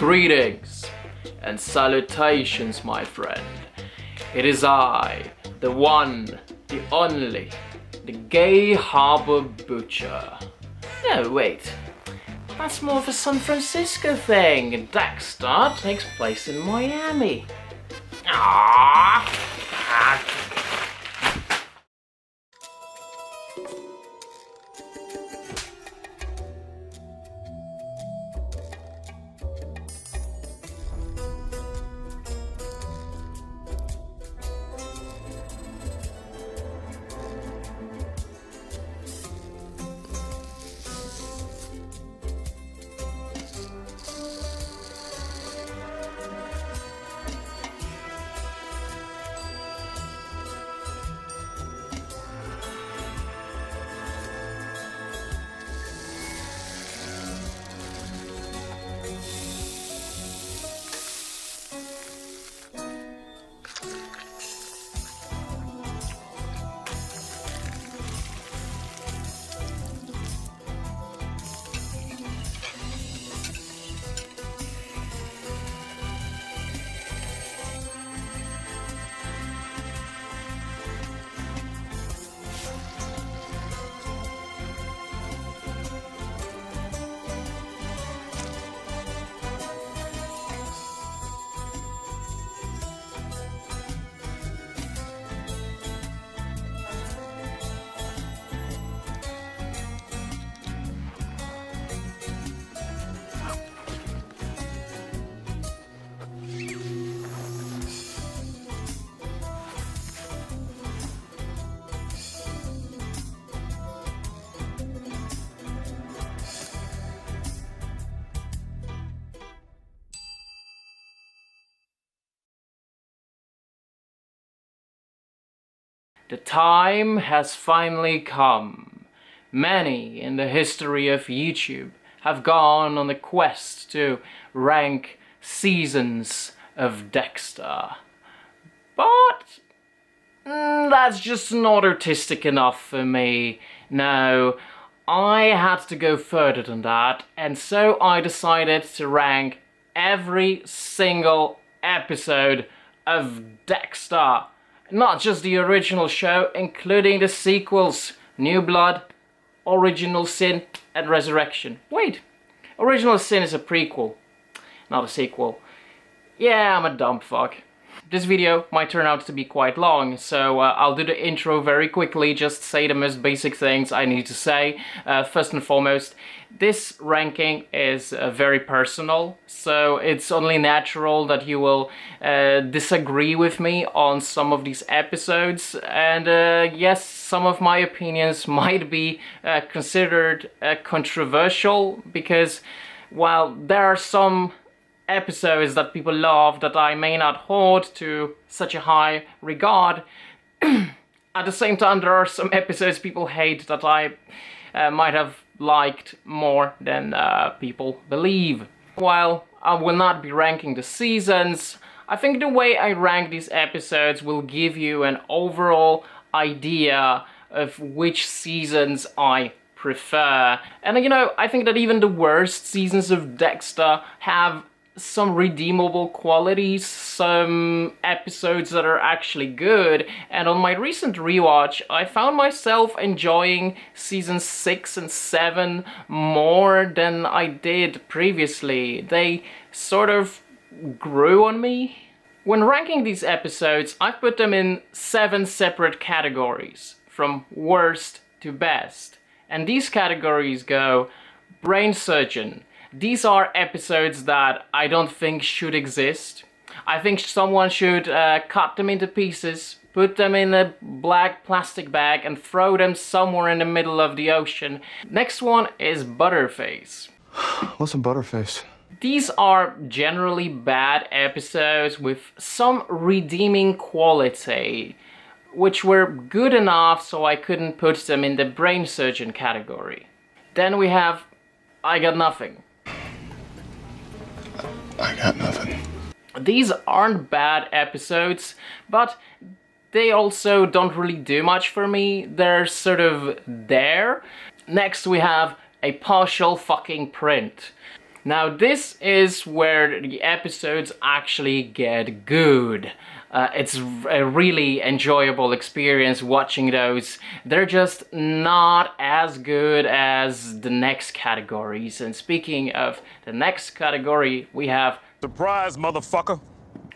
Greetings and salutations, my friend. It is I, the one, the only, the Gay Harbor Butcher. No, wait. That's more of a San Francisco thing. Dexter takes place in Miami. Aww. The time has finally come. Many in the history of YouTube have gone on a quest to rank seasons of Dexter. But that's just not artistic enough for me. No, I had to go further than that, and so I decided to rank every single episode of Dexter. Not just the original show, including the sequels, New Blood, Original Sin, and Resurrection. Wait, Original Sin is a prequel, not a sequel. Yeah, I'm a dumb fuck. This video might turn out to be quite long, so I'll do the intro very quickly, just say the most basic things I need to say. First and foremost, this ranking is very personal, so it's only natural that you will disagree with me on some of these episodes, and yes, some of my opinions might be considered controversial, because while there are some episodes that people love that I may not hold to such a high regard, at the same time there are some episodes people hate that I might have liked more than people believe. While I will not be ranking the seasons, I think the way I rank these episodes will give you an overall idea of which seasons I prefer. And you know, I think that even the worst seasons of Dexter have some redeemable qualities, some episodes that are actually good, and on my recent rewatch I found myself enjoying seasons 6 and 7 more than I did previously. They sort of grew on me. When ranking these episodes, I've put them in 7 separate categories, from worst to best. And these categories go: Brain Surgeon. These are episodes that I don't think should exist. I think someone should cut them into pieces, put them in a black plastic bag and throw them somewhere in the middle of the ocean. Next one is Butterface. What's a Butterface? These are generally bad episodes with some redeeming quality, which were good enough so I couldn't put them in the Brain Surgeon category. Then we have I Got Nothing. I got nothing. These aren't bad episodes, but they also don't really do much for me. They're sort of there. Next we have A Partial Fucking Print. Now this is where the episodes actually get good. It's a really enjoyable experience watching those. They're just not as good as the next categories. And speaking of the next category, we have... Surprise, motherfucker!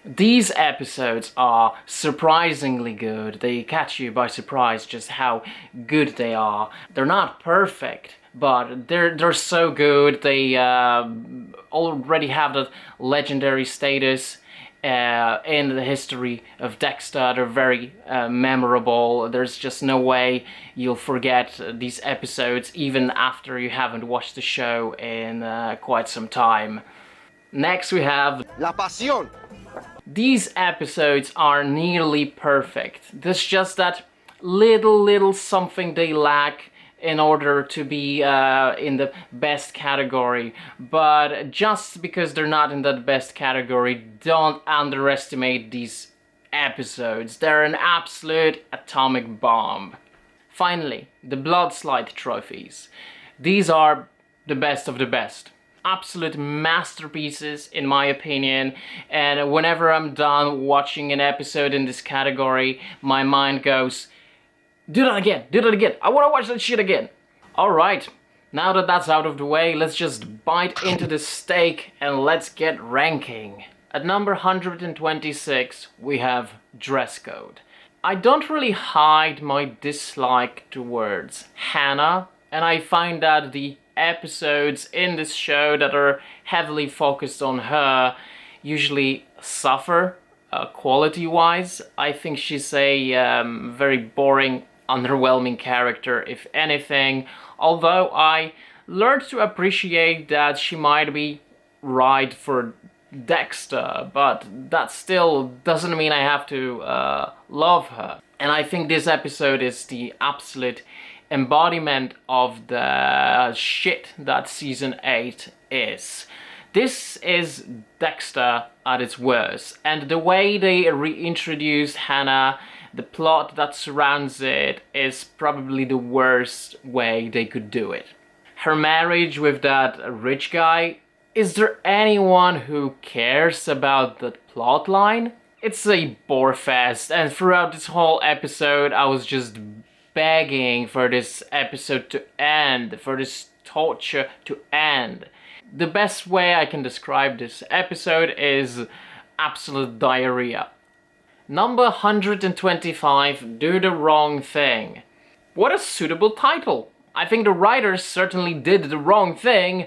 These episodes are surprisingly good. They catch you by surprise just how good they are. They're not perfect, but they're so good. They already have that legendary status in the history of Dexter. They're very memorable. There's just no way you'll forget these episodes even after you haven't watched the show in quite some time. Next we have La Pasión. These episodes are nearly perfect. There's just that little something they lack in order to be in the best category. But just because they're not in that best category, don't underestimate these episodes. They're an absolute atomic bomb. Finally, the Blood Slide trophies. These are the best of the best. Absolute masterpieces in my opinion, and whenever I'm done watching an episode in this category, my mind goes, do that again, I want to watch that shit again. Alright, now that that's out of the way, let's just bite into the steak and let's get ranking. At number 126 we have Dress Code. I don't really hide my dislike towards Hannah, and I find that the episodes in this show that are heavily focused on her usually suffer quality-wise. I think she's a very boring, underwhelming character, if anything, although I learned to appreciate that she might be right for Dexter, but that still doesn't mean I have to love her. And I think this episode is the absolute embodiment of the shit that season 8 is. This is Dexter at its worst, and the way they reintroduced Hannah, the plot that surrounds it, is probably the worst way they could do it. Her marriage with that rich guy, is there anyone who cares about that plot line? It's a bore fest, and throughout this whole episode I was just begging for this episode to end, for this torture to end. The best way I can describe this episode is absolute diarrhea. Number 125, Do the Wrong Thing. What a suitable title. I think the writers certainly did the wrong thing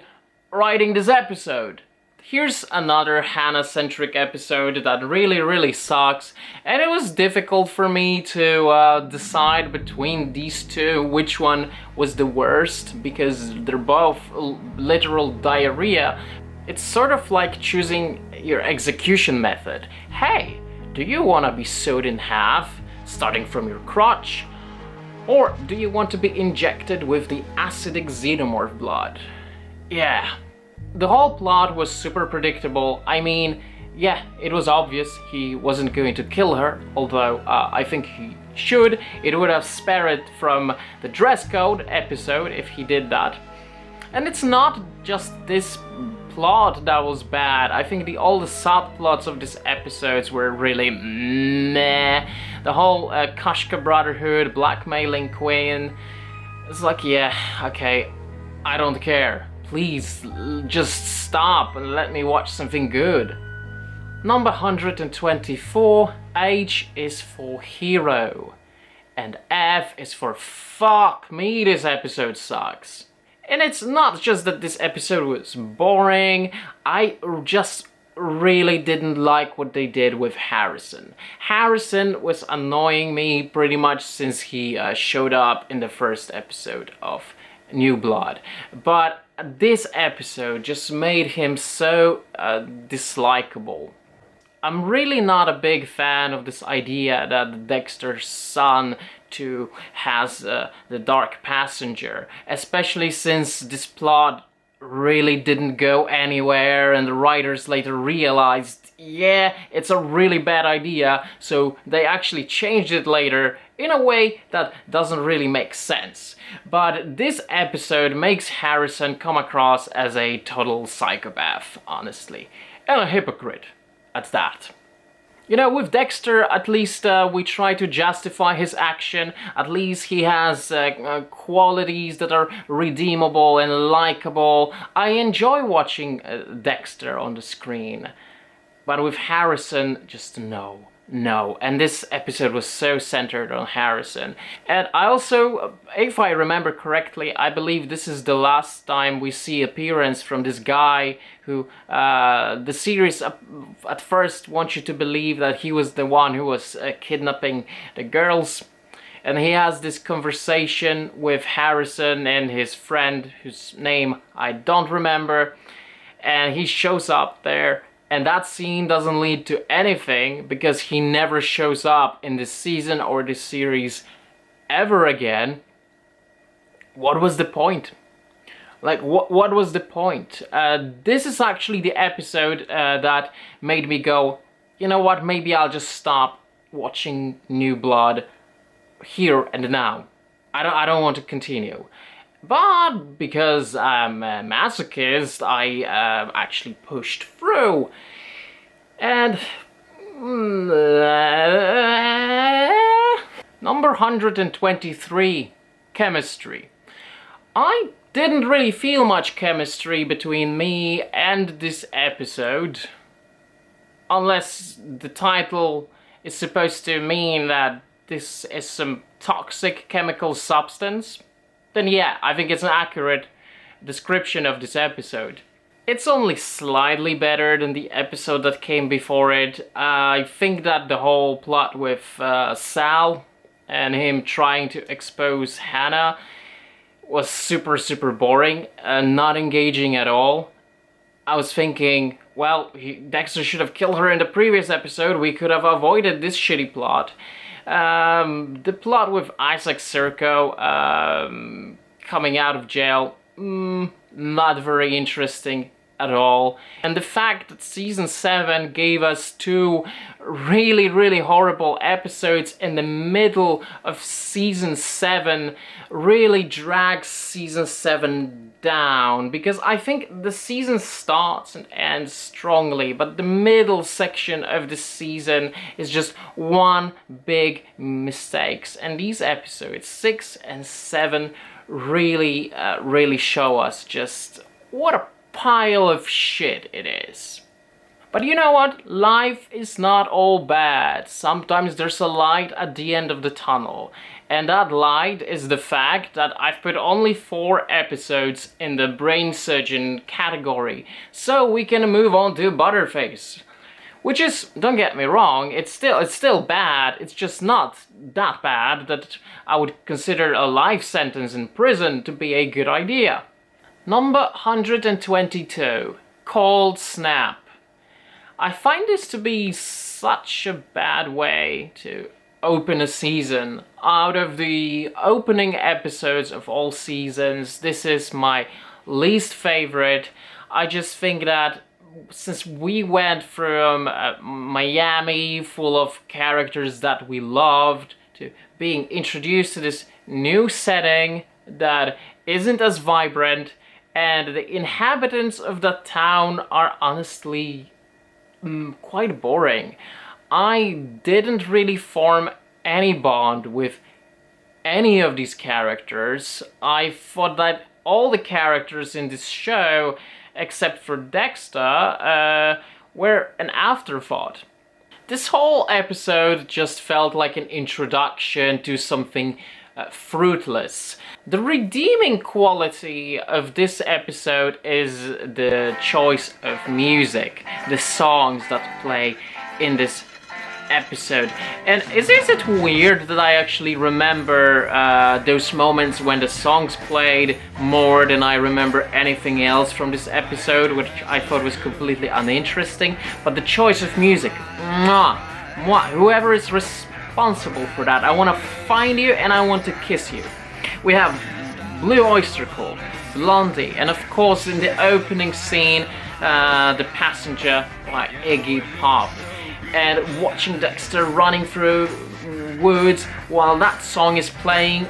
writing this episode. Here's another Hannah-centric episode that really sucks, and it was difficult for me to decide between these two which one was the worst, because they're both literal diarrhea. It's sort of like choosing your execution method. Hey, do you want to be sewed in half, starting from your crotch? Or do you want to be injected with the acidic xenomorph blood? Yeah. The whole plot was super predictable. I mean, yeah, it was obvious he wasn't going to kill her, although I think he should. It would have spared from the Dress Code episode if he did that. And it's not just this plot that was bad. I think all the subplots of this episodes were really meh. The whole Kashka Brotherhood blackmailing Queen. It's like, yeah, okay, I don't care. Please, just stop and let me watch something good. Number 124, H is for hero. And F is for fuck me, this episode sucks. And it's not just that this episode was boring, I just really didn't like what they did with Harrison. Harrison was annoying me pretty much since he showed up in the first episode of New Blood. But this episode just made him so dislikable. I'm really not a big fan of this idea that Dexter's son too has the Dark Passenger, especially since this plot really didn't go anywhere and the writers later realized, yeah, it's a really bad idea, so they actually changed it later in a way that doesn't really make sense. But this episode makes Harrison come across as a total psychopath, honestly, and a hypocrite at that. You know, with Dexter, at least we try to justify his action. At least he has qualities that are redeemable and likable. I enjoy watching Dexter on the screen. But with Harrison, just no. And this episode was so centered on Harrison. And I also, if I remember correctly, I believe this is the last time we see appearance from this guy who the series at first wants you to believe that he was the one who was kidnapping the girls. And he has this conversation with Harrison and his friend, whose name I don't remember. And he shows up there. And that scene doesn't lead to anything because he never shows up in this season or this series ever again. What was the point? Like, what was the point? This is actually the episode that made me go, you know what, maybe I'll just stop watching New Blood here and now. I don't want to continue. But because I'm a masochist, I actually pushed through. And number 123, chemistry. I didn't really feel much chemistry between me and this episode. Unless the title is supposed to mean that this is some toxic chemical substance. Then yeah, I think it's an accurate description of this episode. It's only slightly better than the episode that came before it. I think that the whole plot with Sal and him trying to expose Hannah was super boring and not engaging at all. I was thinking, well, Dexter should have killed her in the previous episode. We could have avoided this shitty plot. The plot with Isaac Sirko coming out of jail, not very interesting at all. And the fact that season 7 gave us 2 really horrible episodes in the middle of season 7 really drags season 7 down, because I think the season starts and ends strongly, but the middle section of the season is just one big mistakes. And these episodes 6 and 7 really show us just what a pile of shit it is. But you know what? Life is not all bad. Sometimes there's a light at the end of the tunnel. And that light is the fact that I've put only 4 episodes in the brain surgeon category. So we can move on to Butterface. Which is, don't get me wrong, it's still bad. It's just not that bad that I would consider a life sentence in prison to be a good idea. Number 122, Cold Snap. I find this to be such a bad way to open a season. Out of the opening episodes of all seasons, this is my least favorite. I just think that since we went from Miami full of characters that we loved to being introduced to this new setting that isn't as vibrant, and the inhabitants of that town are honestly quite boring. I didn't really form any bond with any of these characters. I thought that all the characters in this show, except for Dexter, were an afterthought. This whole episode just felt like an introduction to something fruitless. The redeeming quality of this episode is the choice of music, the songs that play in this episode. And is it weird that I actually remember those moments when the songs played more than I remember anything else from this episode, which I thought was completely uninteresting? But the choice of music, whoever is responsible for that, I want to find you and I want to kiss you. We have Blue Oyster Cult, Blondie, and of course in the opening scene, The Passenger by Iggy Pop. and watching Dexter running through woods while that song is playing.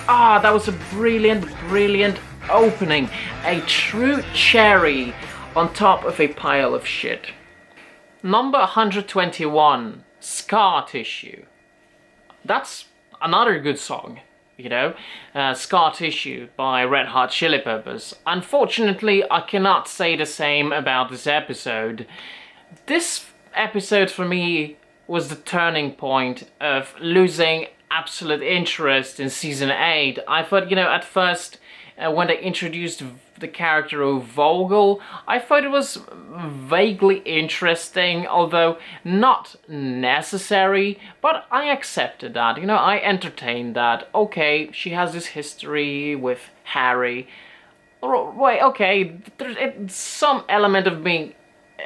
That was a brilliant opening. A true cherry on top of a pile of shit. Number 121, Scar Tissue. That's another good song, you know. Scar Tissue by Red Hot Chili Peppers. Unfortunately, I cannot say the same about this episode. This episode for me was the turning point of losing absolute interest in season 8. I thought, you know, at first when they introduced the character of Vogel, I thought it was vaguely interesting, although not necessary, but I accepted that, you know, I entertained that. Okay, she has this history with Harry. Wait, okay, there's some element of being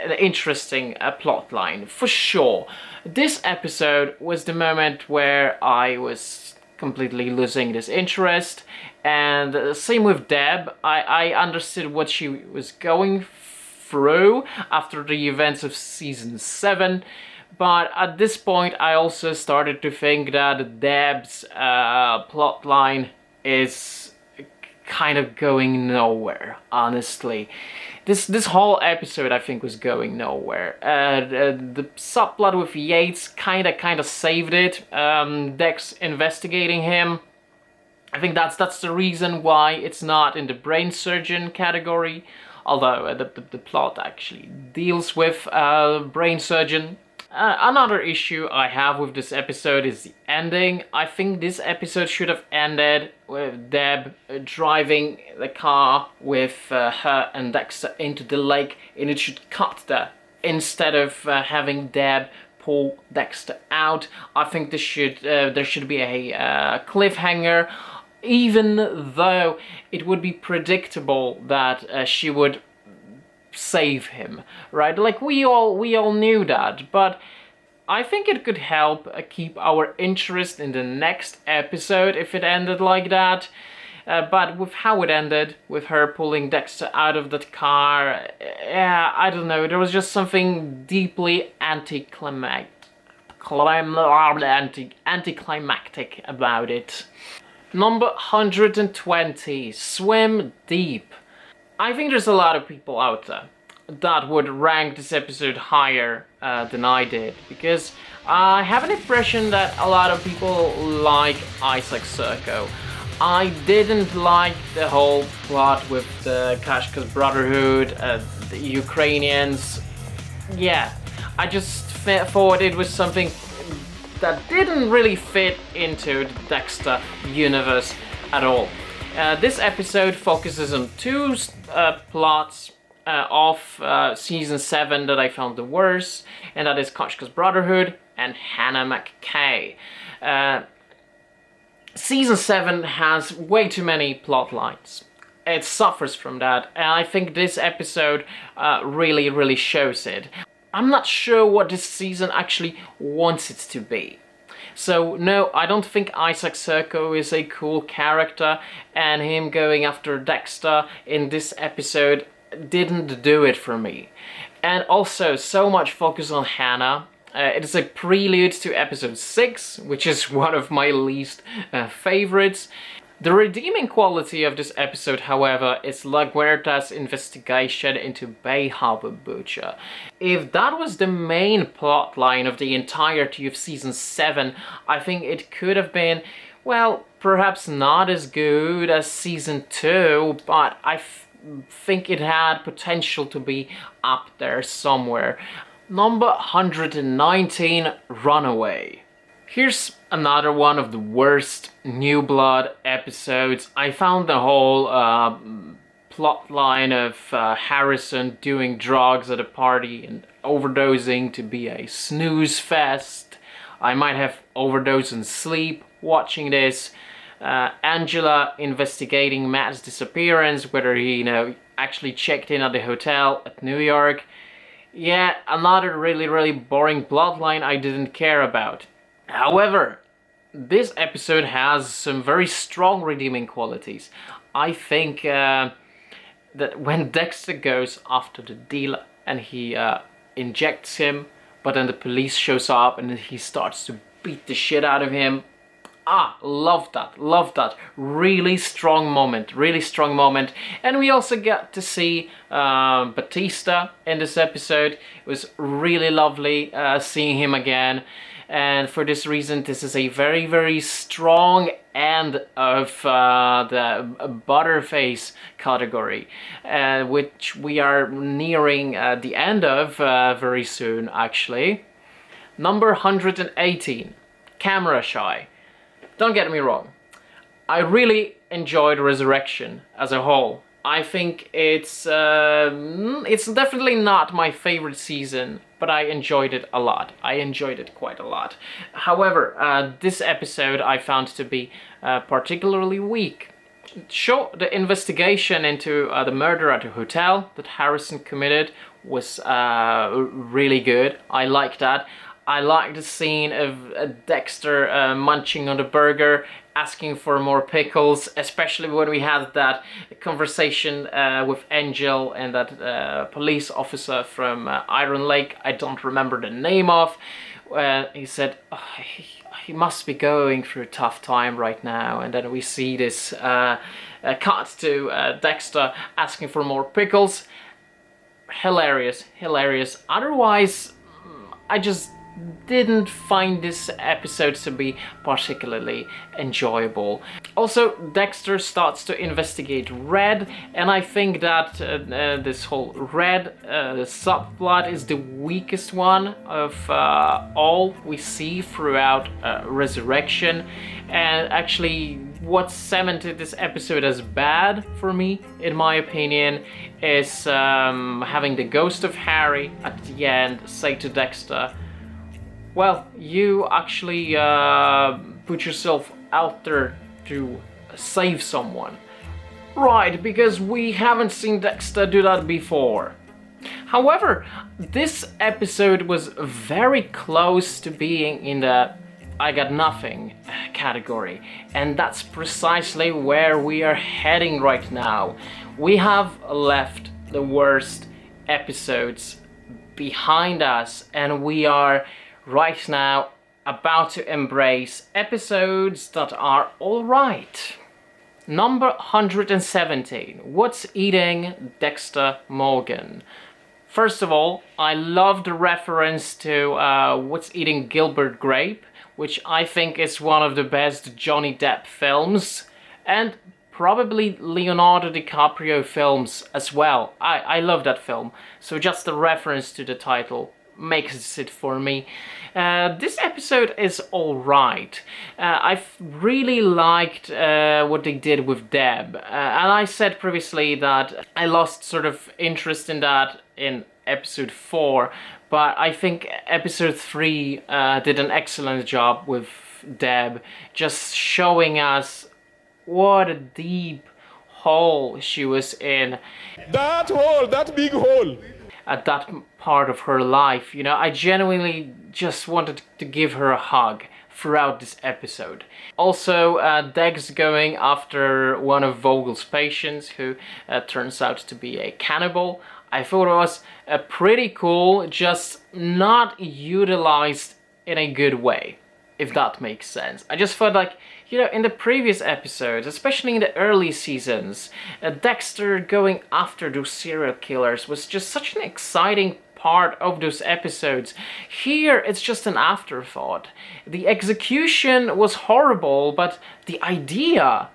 an interesting plot line, for sure. This episode was the moment where I was completely losing this interest, and same with Deb. I understood what she was going through after the events of season 7, but at this point I also started to think that Deb's plot line is kind of going nowhere, honestly. This whole episode, I think, was going nowhere. The subplot with Yates kind of saved it. Dex investigating him. I think that's the reason why it's not in the brain surgeon category. Although the plot actually deals with brain surgeon. Another issue I have with this episode is the ending. I think this episode should have ended with Deb driving the car with her and Dexter into the lake, and it should cut there instead of having Deb pull Dexter out. I think there should be a cliffhanger, even though it would be predictable that she would save him, right? Like we all knew that, but I think it could help keep our interest in the next episode if it ended like that. But with how it ended, with her pulling Dexter out of that car, I don't know, there was just something deeply anticlimactic about it. Number 120, Swim Deep. I think there's a lot of people out there that would rank this episode higher than I did, because I have an impression that a lot of people like Isaac Serco. I didn't like the whole plot with the Kashka's Brotherhood, the Ukrainians. Yeah, I just thought it was something that didn't really fit into the Dexter universe at all. This episode focuses on two plots of season 7 that I found the worst, and that is Koshka's Brotherhood and Hannah McKay. Season 7 has way too many plot lines. It suffers from that, and I think this episode really shows it. I'm not sure what this season actually wants it to be. So no, I don't think Isaac Serco is a cool character, and him going after Dexter in this episode didn't do it for me. And also, so much focus on Hannah. It is a prelude to episode 6, which is one of my least favorites. The redeeming quality of this episode, however, is LaGuerta's investigation into Bay Harbor Butcher. If that was the main plotline of the entirety of season 7, I think it could have been, well, perhaps not as good as season 2, but I think it had potential to be up there somewhere. Number 119, Runaway. Here's another one of the worst New Blood episodes. I found the whole plot line of Harrison doing drugs at a party and overdosing to be a snooze fest. I might have overdosed on sleep watching this. Angela investigating Matt's disappearance, whether he, actually checked in at the hotel at New York. Yeah, another really boring plotline I didn't care about. However, this episode has some very strong redeeming qualities. I think that when Dexter goes after the dealer and he injects him but then the police shows up and he starts to beat the shit out of him. Love that. Really strong moment. And we also get to see Batista in this episode. It was really lovely seeing him again. And for this reason, this is a very, very strong end of the Butterface category, which we are nearing the end of very soon, actually. Number 118, Camera Shy. Don't get me wrong, I really enjoyed Resurrection as a whole. I think it's definitely not my favorite season, but I enjoyed it a lot. I enjoyed it quite a lot. However, this episode I found to be particularly weak. Sure, the investigation into the murder at the hotel that Harrison committed was really good. I like that. I like the scene of Dexter munching on the burger, asking for more pickles, especially when we had that conversation with Angel and that police officer from Iron Lake, I don't remember the name of. He said, he must be going through a tough time right now. And then we see this cut to Dexter asking for more pickles. Hilarious. Otherwise, I just didn't find this episode to be particularly enjoyable. Also, Dexter starts to investigate Red, and I think that this whole Red subplot is the weakest one of all we see throughout Resurrection. And actually, what cemented this episode as bad for me, in my opinion, is having the ghost of Harry at the end say to Dexter, well, you actually put yourself out there to save someone. Right, because we haven't seen Dexter do that before. However, this episode was very close to being in the I got nothing category, and that's precisely where we are heading right now. We have left the worst episodes behind us, and we are right now about to embrace episodes that are alright. Number 117, What's Eating Dexter Morgan? First of all, I love the reference to What's Eating Gilbert Grape, which I think is one of the best Johnny Depp films, and probably Leonardo DiCaprio films as well. I love that film, so just the reference to the title makes it for me. This episode is alright. I've really liked what they did with Deb, and I said previously that I lost sort of interest in that in episode 4, but I think episode 3 did an excellent job with Deb, just showing us what a deep hole she was in. That hole, that big hole! At that part of her life, you know, I genuinely just wanted to give her a hug throughout this episode. Also, Dex going after one of Vogel's patients, who turns out to be a cannibal. I thought it was pretty cool, just not utilized in a good way, if that makes sense. I just felt like, you know, in the previous episodes, especially in the early seasons, Dexter going after those serial killers was just such an exciting part of those episodes. Here, it's just an afterthought. The execution was horrible, but the idea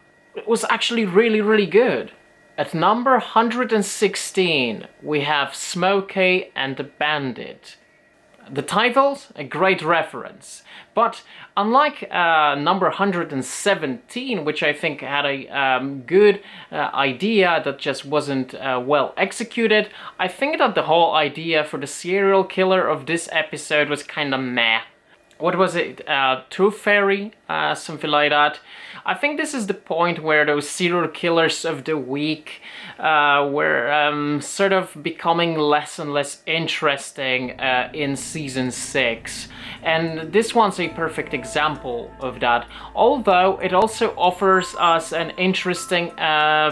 was actually really, really good. At number 116, we have Smokey and the Bandit. The title's a great reference, but unlike number 117, which I think had a good idea that just wasn't well executed, I think that the whole idea for the serial killer of this episode was kind of meh. What was it? Tooth Fairy? Something like that. I think this is the point where those serial killers of the week were sort of becoming less and less interesting in season 6. And this one's a perfect example of that. Although it also offers us an interesting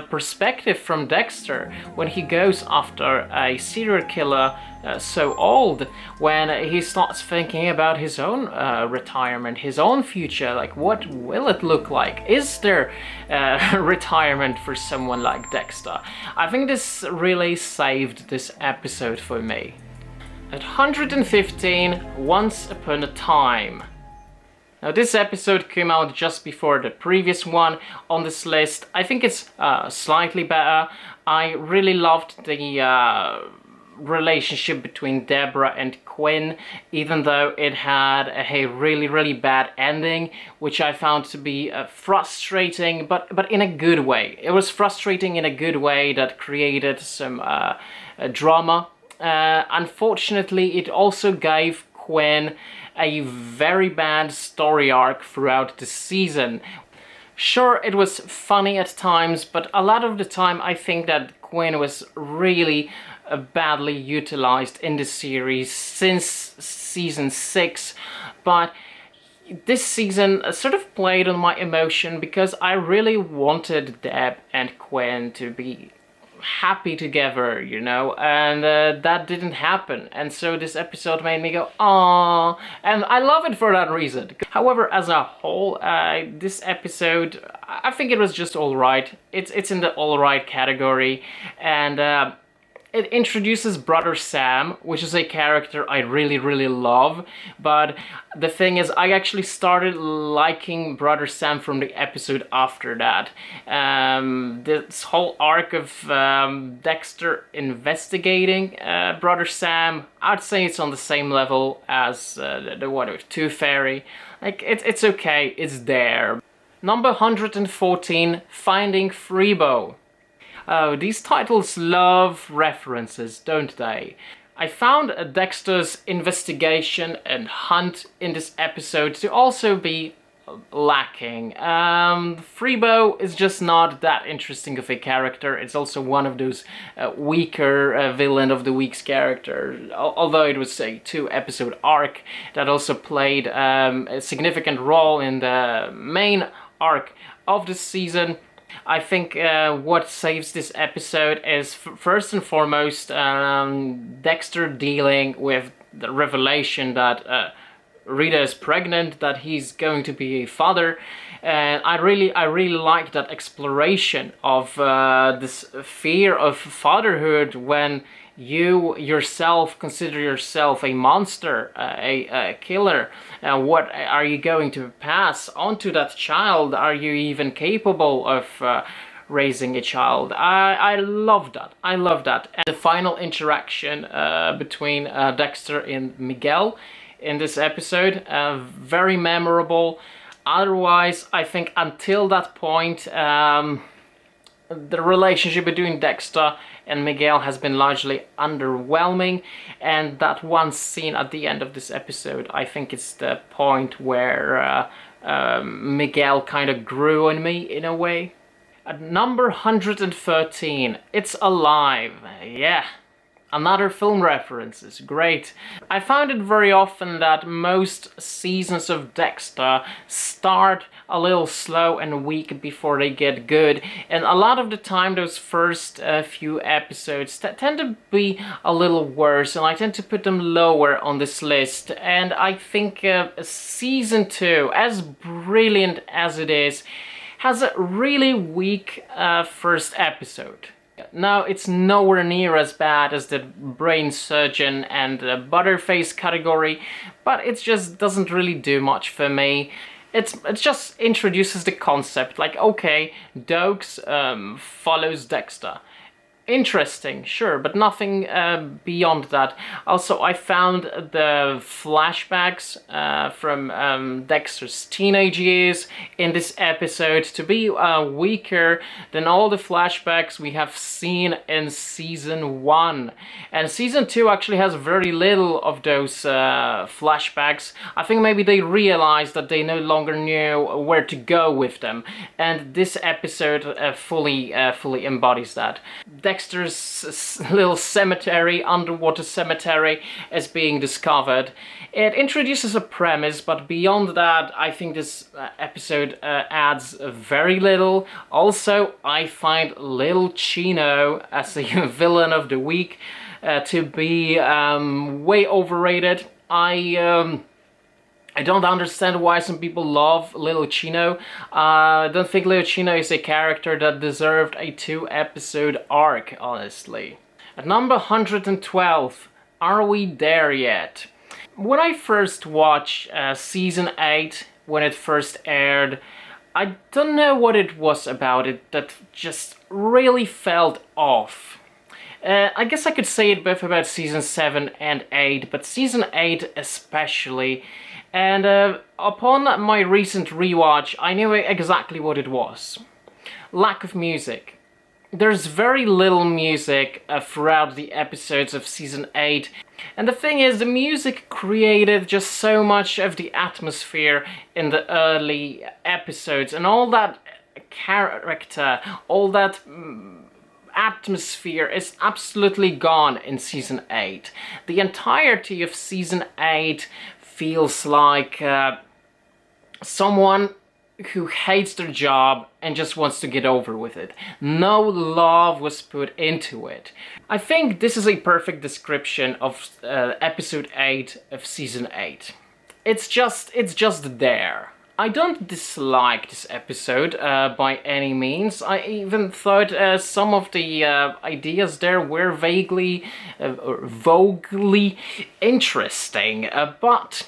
perspective from Dexter when he goes after a serial killer so old, when he starts thinking about his own retirement, his own future. Like, what will it look like? Is there retirement for someone like Dexter? I think this really saved this episode for me. At 115, Once Upon a Time. Now, this episode came out just before the previous one on this list. I think it's slightly better. I really loved the relationship between Deborah and Quinn, even though it had a really bad ending, which I found to be frustrating, but in a good way. It was frustrating in a good way that created some drama. Unfortunately, it also gave Quinn a very bad story arc throughout the season. Sure, it was funny at times, but a lot of the time I think that Quinn was really badly utilized in the series since season 6, but this season sort of played on my emotion because I really wanted Deb and Quinn to be happy together, you know, and that didn't happen, and so this episode made me go, aww, and I love it for that reason. However, as a whole, this episode, I think it was just alright. It's in the alright category, and it introduces Brother Sam, which is a character I really love, but the thing is, I actually started liking Brother Sam from the episode after that. This whole arc of Dexter investigating Brother Sam, I'd say it's on the same level as the one with Tooth Fairy. Like, it's okay, it's there. Number 114, Finding Freebo. Oh, these titles love references, don't they? I found Dexter's investigation and hunt in this episode to also be lacking. Freebo is just not that interesting of a character. It's also one of those weaker villain of the week's characters, although it was a 2-episode arc that also played a significant role in the main arc of the season. I think what saves this episode is first and foremost Dexter dealing with the revelation that Rita is pregnant, that he's going to be a father, and I really like that exploration of this fear of fatherhood when you yourself consider yourself a monster, a killer. What are you going to pass on to that child? Are you even capable of raising a child? I love that. I love that. And the final interaction between Dexter and Miguel in this episode, very memorable. Otherwise, I think until that point, the relationship between Dexter and Miguel has been largely underwhelming, and that one scene at the end of this episode, I think it's the point where Miguel kind of grew on me in a way. At number 113, It's Alive. Yeah. Another film references, great. I found it very often that most seasons of Dexter start a little slow and weak before they get good, and a lot of the time those first few episodes tend to be a little worse, and I tend to put them lower on this list. And I think season 2, as brilliant as it is, has a really weak first episode. Now, it's nowhere near as bad as the Brain Surgeon and the Butterface category, but it just doesn't really do much for me. It just introduces the concept, like, okay, Dokes follows Dexter. Interesting, sure, but nothing beyond that. Also, I found the flashbacks from Dexter's teenage years in this episode to be weaker than all the flashbacks we have seen in season 1. And season 2 actually has very little of those flashbacks. I think maybe they realized that they no longer knew where to go with them, and this episode fully embodies that. Dexter's little cemetery, underwater cemetery, is being discovered. It introduces a premise, but beyond that, I think this episode adds very little. Also, I find Little Chino as the villain of the week to be way overrated. I don't understand why some people love Lilo Chino. I don't think Lilo Chino is a character that deserved a 2-episode arc, honestly. At number 112, are we there yet? When I first watched season 8, when it first aired, I don't know what it was about it that just really felt off. I guess I could say it both about season 7 and 8, but season 8 especially. And upon my recent rewatch, I knew exactly what it was. Lack of music. There's very little music throughout the episodes of season 8. And the thing is, the music created just so much of the atmosphere in the early episodes. And all that character, all that atmosphere is absolutely gone in season 8. The entirety of season 8 feels like someone who hates their job and just wants to get over with it. No love was put into it. I think this is a perfect description of episode 8 of season 8. It's just there. I don't dislike this episode by any means. I even thought some of the ideas there were vaguely interesting, but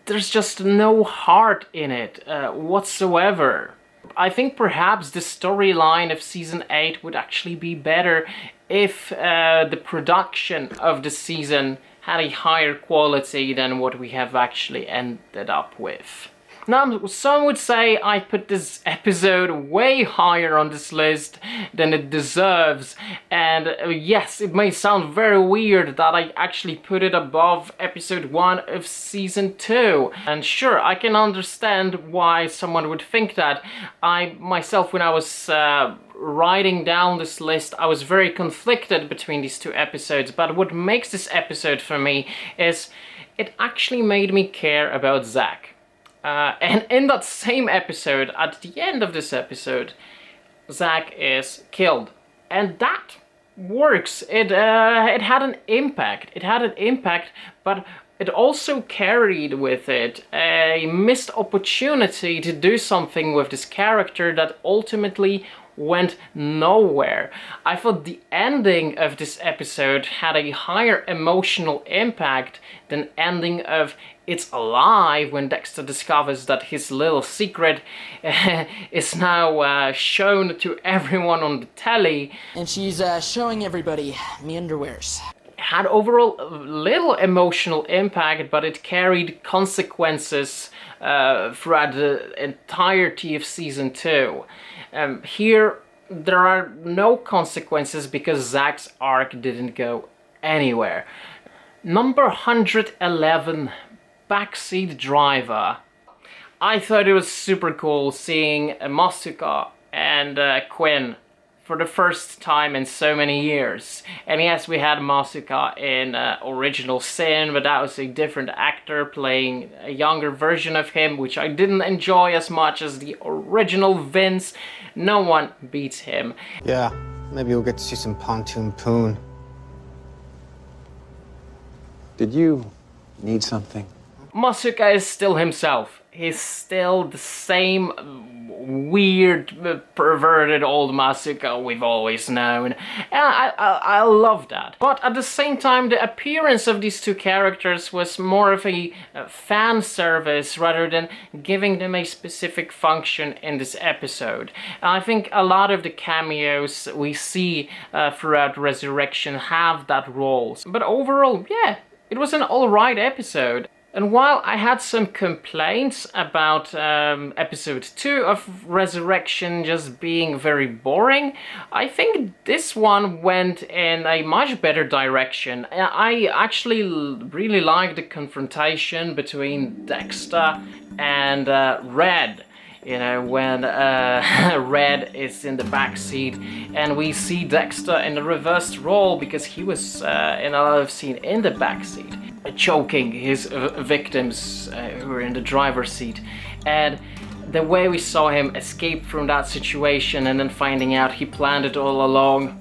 there's just no heart in it whatsoever. I think perhaps the storyline of season 8 would actually be better if the production of the season had a higher quality than what we have actually ended up with. Now, some would say I put this episode way higher on this list than it deserves, and yes, it may sound very weird that I actually put it above episode 1 of season 2. And sure, I can understand why someone would think that. I myself, when I was writing down this list, I was very conflicted between these 2 episodes, but what makes this episode for me is it actually made me care about Zack. And in that same episode, at the end of this episode, Zack is killed. And that works. It had an impact. It had an impact, but it also carried with it a missed opportunity to do something with this character that ultimately went nowhere. I thought the ending of this episode had a higher emotional impact than ending of It's Alive, when Dexter discovers that his little secret is now shown to everyone on the telly. And she's showing everybody me underwears. Had overall little emotional impact, but it carried consequences throughout the entirety of season 2. Here, there are no consequences because Zack's arc didn't go anywhere. Number 111, Backseat Driver. I thought it was super cool seeing Masuka and Quinn for the first time in so many years. And yes, we had Masuka in Original Sin, but that was a different actor playing a younger version of him, which I didn't enjoy as much as the original Vince. No one beats him. Yeah, maybe we'll get to see some pontoon poon. Did you need something? Masuka is still himself. He's still the same weird, perverted old Masuka we've always known. And I love that. But at the same time, the appearance of these 2 characters was more of a fan service rather than giving them a specific function in this episode. And I think a lot of the cameos we see throughout Resurrection have that role. But overall, yeah, it was an alright episode. And while I had some complaints about episode 2 of Resurrection just being very boring, I think this one went in a much better direction. I actually really liked the confrontation between Dexter and Red. You know, when Red is in the backseat and we see Dexter in the reversed role because he was in a lot of scene in the backseat, choking his victims who were in the driver's seat. And the way we saw him escape from that situation and then finding out he planned it all along,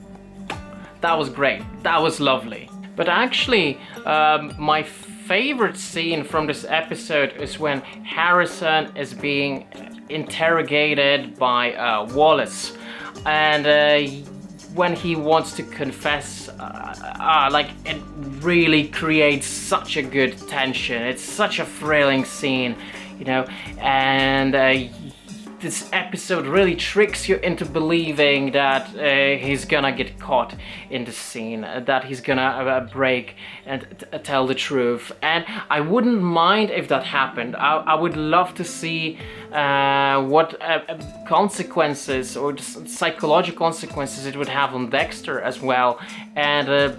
that was great. That was lovely. But actually, my favorite scene from this episode is when Harrison is being interrogated by Wallace, and when he wants to confess, like, it really creates such a good tension. It's such a thrilling scene, you know, and this episode really tricks you into believing that he's gonna get caught in the scene, that he's gonna break and tell the truth. And I wouldn't mind if that happened. I would love to see what consequences or psychological consequences it would have on Dexter as well. And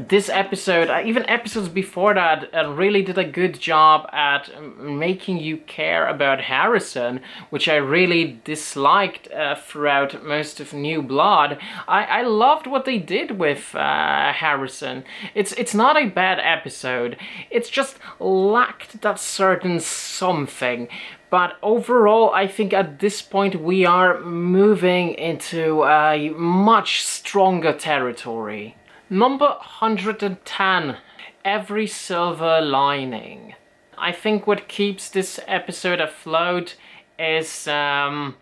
this episode, even episodes before that, really did a good job at making you care about Harrison, which I really disliked throughout most of New Blood. I loved what they did with Harrison. It's not a bad episode. It's just lacked that certain something. But overall, I think at this point we are moving into a much stronger territory. Number 110, Every Silver Lining. I think what keeps this episode afloat is like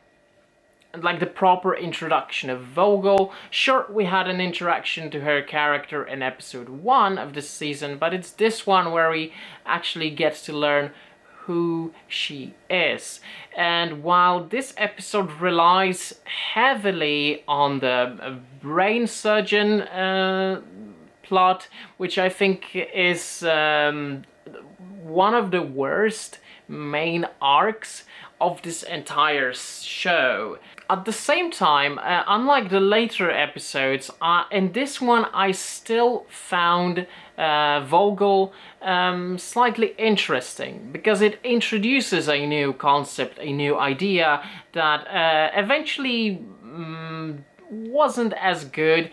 the proper introduction of Vogel. Sure, we had an interaction to her character in episode 1 of this season, but it's this one where we actually get to learn who she is. And while this episode relies heavily on the brain surgeon plot, which I think is one of the worst main arcs of this entire show. At the same time, unlike the later episodes, in this one I still found Vogel slightly interesting, because it introduces a new concept, a new idea that eventually wasn't as good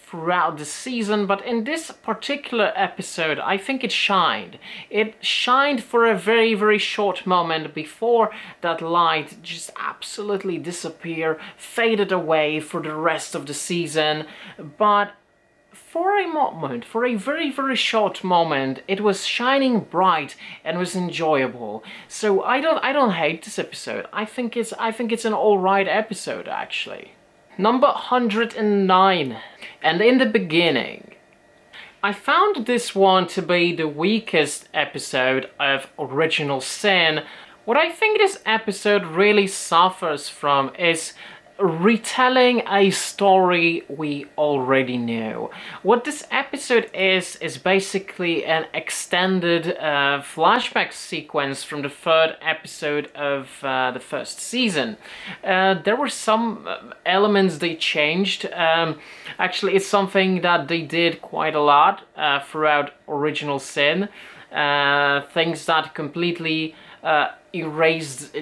throughout the season, but in this particular episode I think it shined. It shined for a very, very short moment before that light just absolutely disappeared, faded away for the rest of the season. But for a moment, for a very, very short moment, it was shining bright and was enjoyable. So I don't hate this episode. I think it's an alright episode, actually. Number 109, And in the Beginning. I found this one to be the weakest episode of Original Sin. What I think this episode really suffers from is retelling a story we already knew. What this episode is basically an extended flashback sequence from the third episode of the first season. There were some elements they changed. Actually, it's something that they did quite a lot throughout Original Sin. Things that completely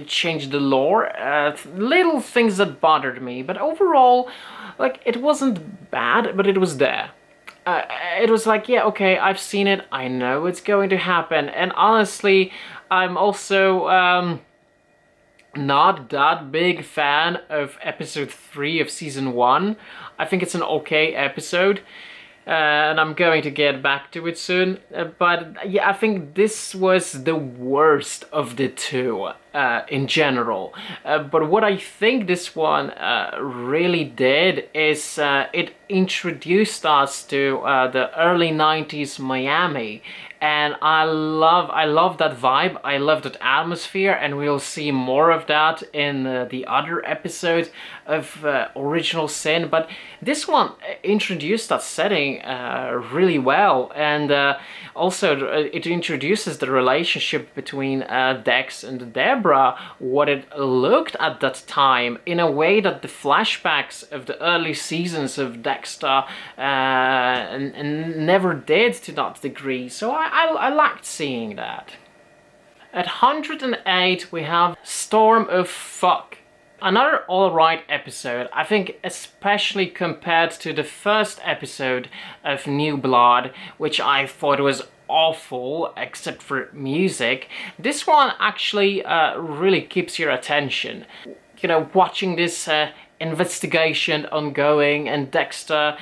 changed the lore, little things that bothered me, but overall, like, it wasn't bad, but it was there. It was like, yeah, okay, I've seen it, I know it's going to happen, and honestly, I'm also not that big fan of episode 3 of season 1. I think it's an okay episode. And I'm going to get back to it soon, but yeah, I think this was the worst of the two in general. But what I think this one really did is it introduced us to the early 90s Miami, and I love that vibe, I love that atmosphere, and we'll see more of that in the other episodes of Original Sin. But this one introduced that setting really well, and also it introduces the relationship between Dex and Deborah, what it looked at that time, in a way that the flashbacks of the early seasons of Dexter and never did to that degree. So I liked seeing that. At 108 we have Storm of Fuck. Another alright episode, I think, especially compared to the first episode of New Blood, which I thought was awful except for music. This one actually really keeps your attention. You know, watching this investigation ongoing and Dexter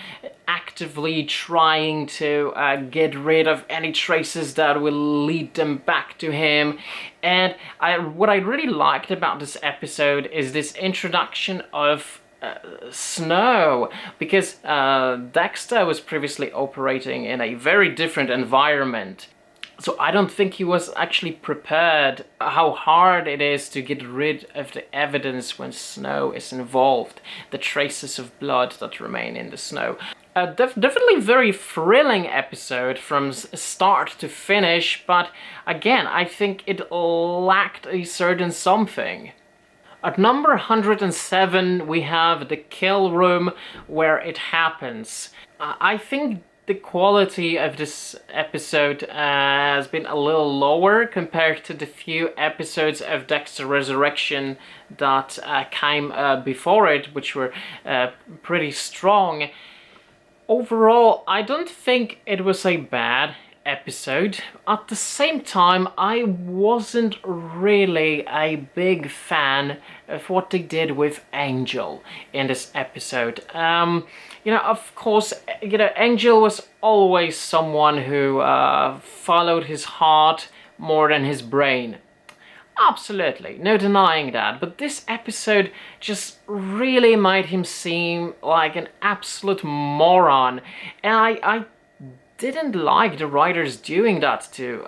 actively trying to get rid of any traces that will lead them back to him. And what I really liked about this episode is this introduction of Snow, because Dexter was previously operating in a very different environment. So I don't think he was actually prepared how hard it is to get rid of the evidence when snow is involved, the traces of blood that remain in the snow. Definitely very thrilling episode from start to finish, but again, I think it lacked a certain something. At number 107, we have the kill room where it happens. I think the quality of this episode has been a little lower compared to the few episodes of Dexter Resurrection that came before it, which were pretty strong. Overall, I don't think it was a bad episode. At the same time, I wasn't really a big fan of what they did with Angel in this episode. Of course, Angel was always someone who followed his heart more than his brain. Absolutely, no denying that, but this episode just really made him seem like an absolute moron, and I didn't like the writers doing that to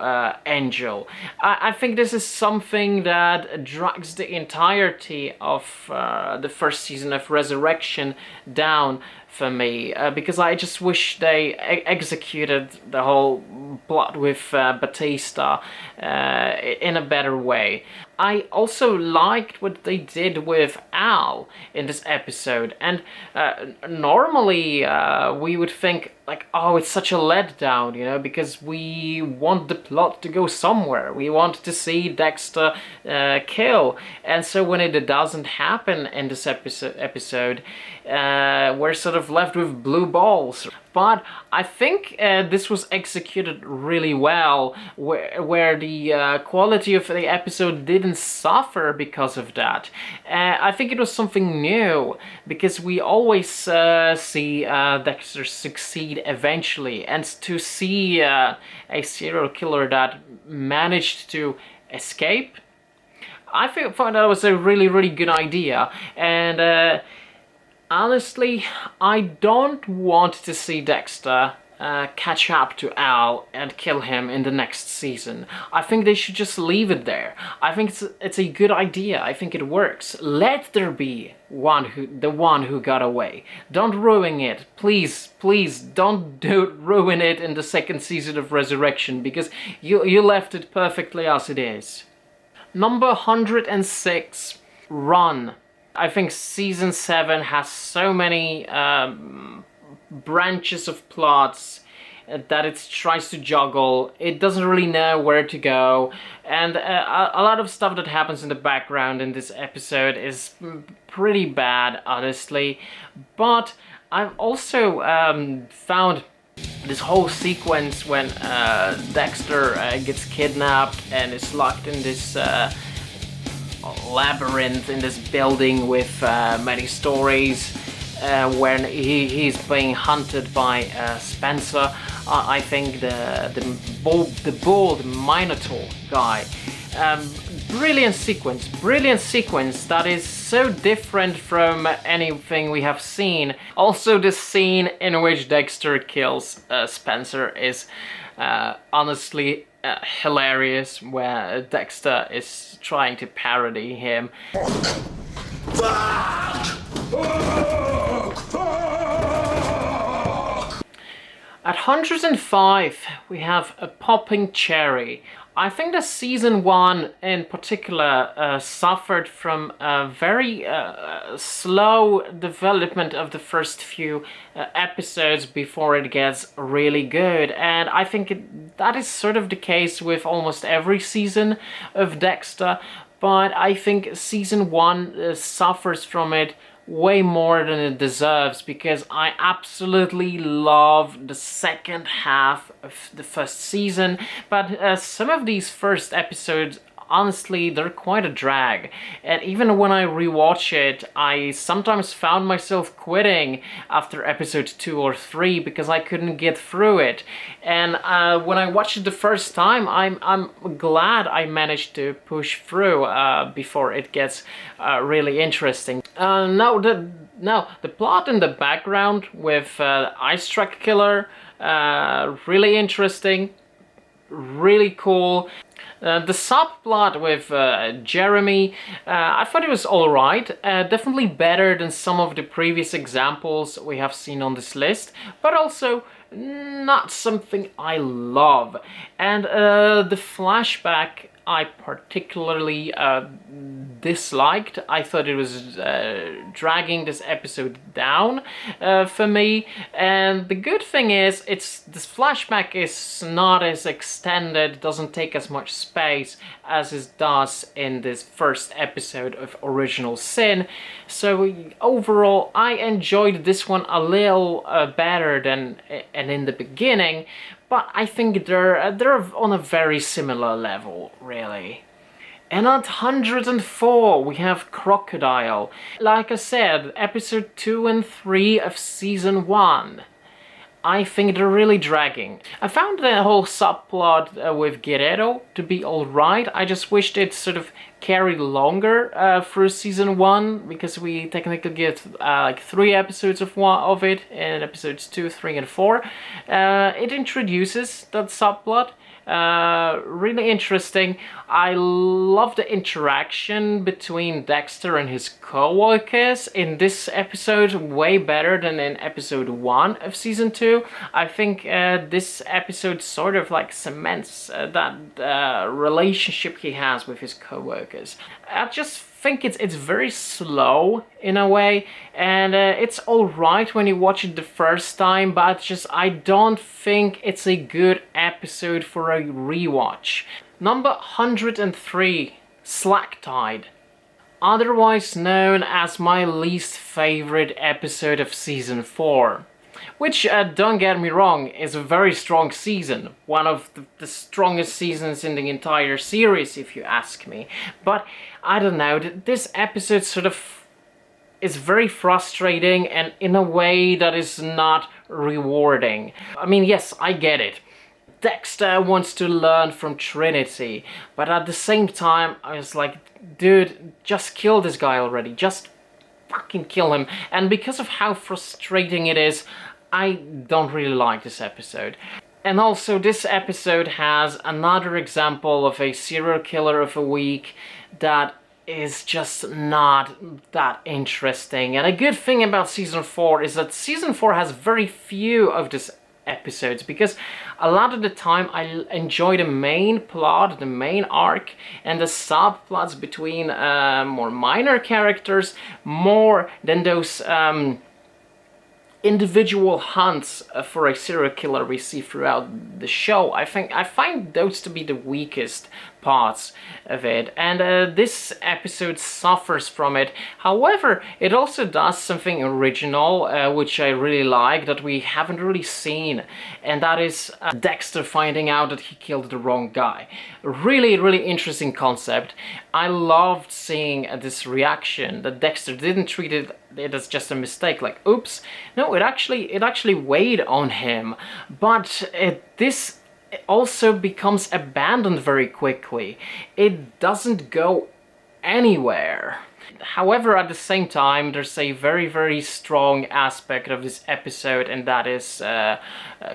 Angel. I think this is something that drags the entirety of the first season of Resurrection down for me, because I just wish they executed the whole plot with Batista in a better way. I also liked what they did with Al in this episode, and normally we would think like, oh, it's such a letdown, because we want the plot to go somewhere. We want to see Dexter kill, and so when it doesn't happen in this episode, we're sort of left with blue balls. But I think this was executed really well, where the quality of the episode didn't suffer because of that. I think it was something new, because we always see Dexter succeed eventually, and to see a serial killer that managed to escape, I thought that was a really, really good idea. And honestly, I don't want to see Dexter catch up to Al and kill him in the next season. I think they should just leave it there. I think it's a good idea. I think it works. Let there be the one who got away. Don't ruin it. Please, please don't ruin it in the second season of Resurrection, because you left it perfectly as it is. Number 106, Run. I think season 7 has so many branches of plots that it tries to juggle. It doesn't really know where to go, and a lot of stuff that happens in the background in this episode is pretty bad, honestly. But I've also found this whole sequence when Dexter gets kidnapped and is locked in this labyrinth in this building with many stories, when he's being hunted by Spencer. I think the bald Minotaur guy. Brilliant sequence that is so different from anything we have seen. Also, the scene in which Dexter kills Spencer is honestly hilarious, where Dexter is trying to parody him. At 105, we have A Popping Cherry. I think that season 1 in particular suffered from a very slow development of the first few episodes before it gets really good. And I think that is sort of the case with almost every season of Dexter. But I think season 1 suffers from it way more than it deserves, because I absolutely love the second half of the first season, but some of these first episodes honestly, they're quite a drag. And even when I rewatch it, I sometimes found myself quitting after episode 2 or 3 because I couldn't get through it. And when I watched it the first time, I'm glad I managed to push through before it gets really interesting. Now the plot in the background with Ice Truck Killer, really interesting, really cool. The subplot with Jeremy, I thought it was alright, definitely better than some of the previous examples we have seen on this list, but also not something I love. And the flashback I particularly disliked. I thought it was dragging this episode down for me. And the good thing is, this flashback is not as extended, doesn't take as much space as it does in this first episode of Original Sin. So overall, I enjoyed this one a little better than in the beginning. But I think they're on a very similar level, really. And at 104, we have Crocodile. Like I said, episode 2 and 3 of season 1. I think they're really dragging. I found the whole subplot with Guerrero to be alright. I just wished it sort of carried longer through season 1, because we technically get like 3 episodes of it in episodes 2, 3 and 4. It introduces that subplot. Really interesting. I love the interaction between Dexter and his co-workers in this episode, way better than in episode 1 of season 2. I think this episode sort of like cements that relationship he has with his co-workers. I just think it's very slow in a way, and it's alright when you watch it the first time, but I don't think it's a good episode for a rewatch. Number 103, Slack Tide. Otherwise known as my least favorite episode of season 4. Which, don't get me wrong, is a very strong season. One of the strongest seasons in the entire series, if you ask me. But, I don't know, this episode sort of is very frustrating and in a way that is not rewarding. I mean, yes, I get it. Dexter wants to learn from Trinity, but at the same time, I was like, dude, just kill this guy already. Just fucking kill him. And because of how frustrating it is, I don't really like this episode. And also, this episode has another example of a serial killer of a week that is just not that interesting. And a good thing about season 4 is that season 4 has very few of these episodes, because a lot of the time I enjoy the main plot, the main arc, and the subplots between more minor characters more than those individual hunts for a serial killer we see throughout the show. I find those to be the weakest parts of it, and this episode suffers from it. However, it also does something original, which I really like, that we haven't really seen, and that is Dexter finding out that he killed the wrong guy. Really, really interesting concept. I loved seeing this reaction, that Dexter didn't treat it as just a mistake, like, oops. No, it actually weighed on him, but this also becomes abandoned very quickly. It doesn't go anywhere. However, at the same time, there's a very, very strong aspect of this episode, and that is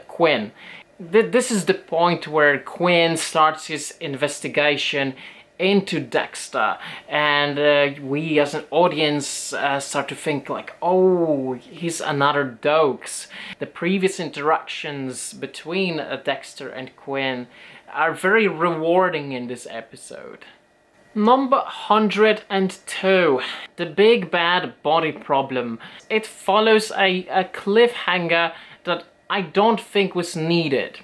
Quinn. This is the point where Quinn starts his investigation into Dexter, and we as an audience start to think like, oh, he's another Dokes. The previous interactions between Dexter and Quinn are very rewarding in this episode. Number 102, The Big Bad Body Problem. It follows a cliffhanger that I don't think was needed.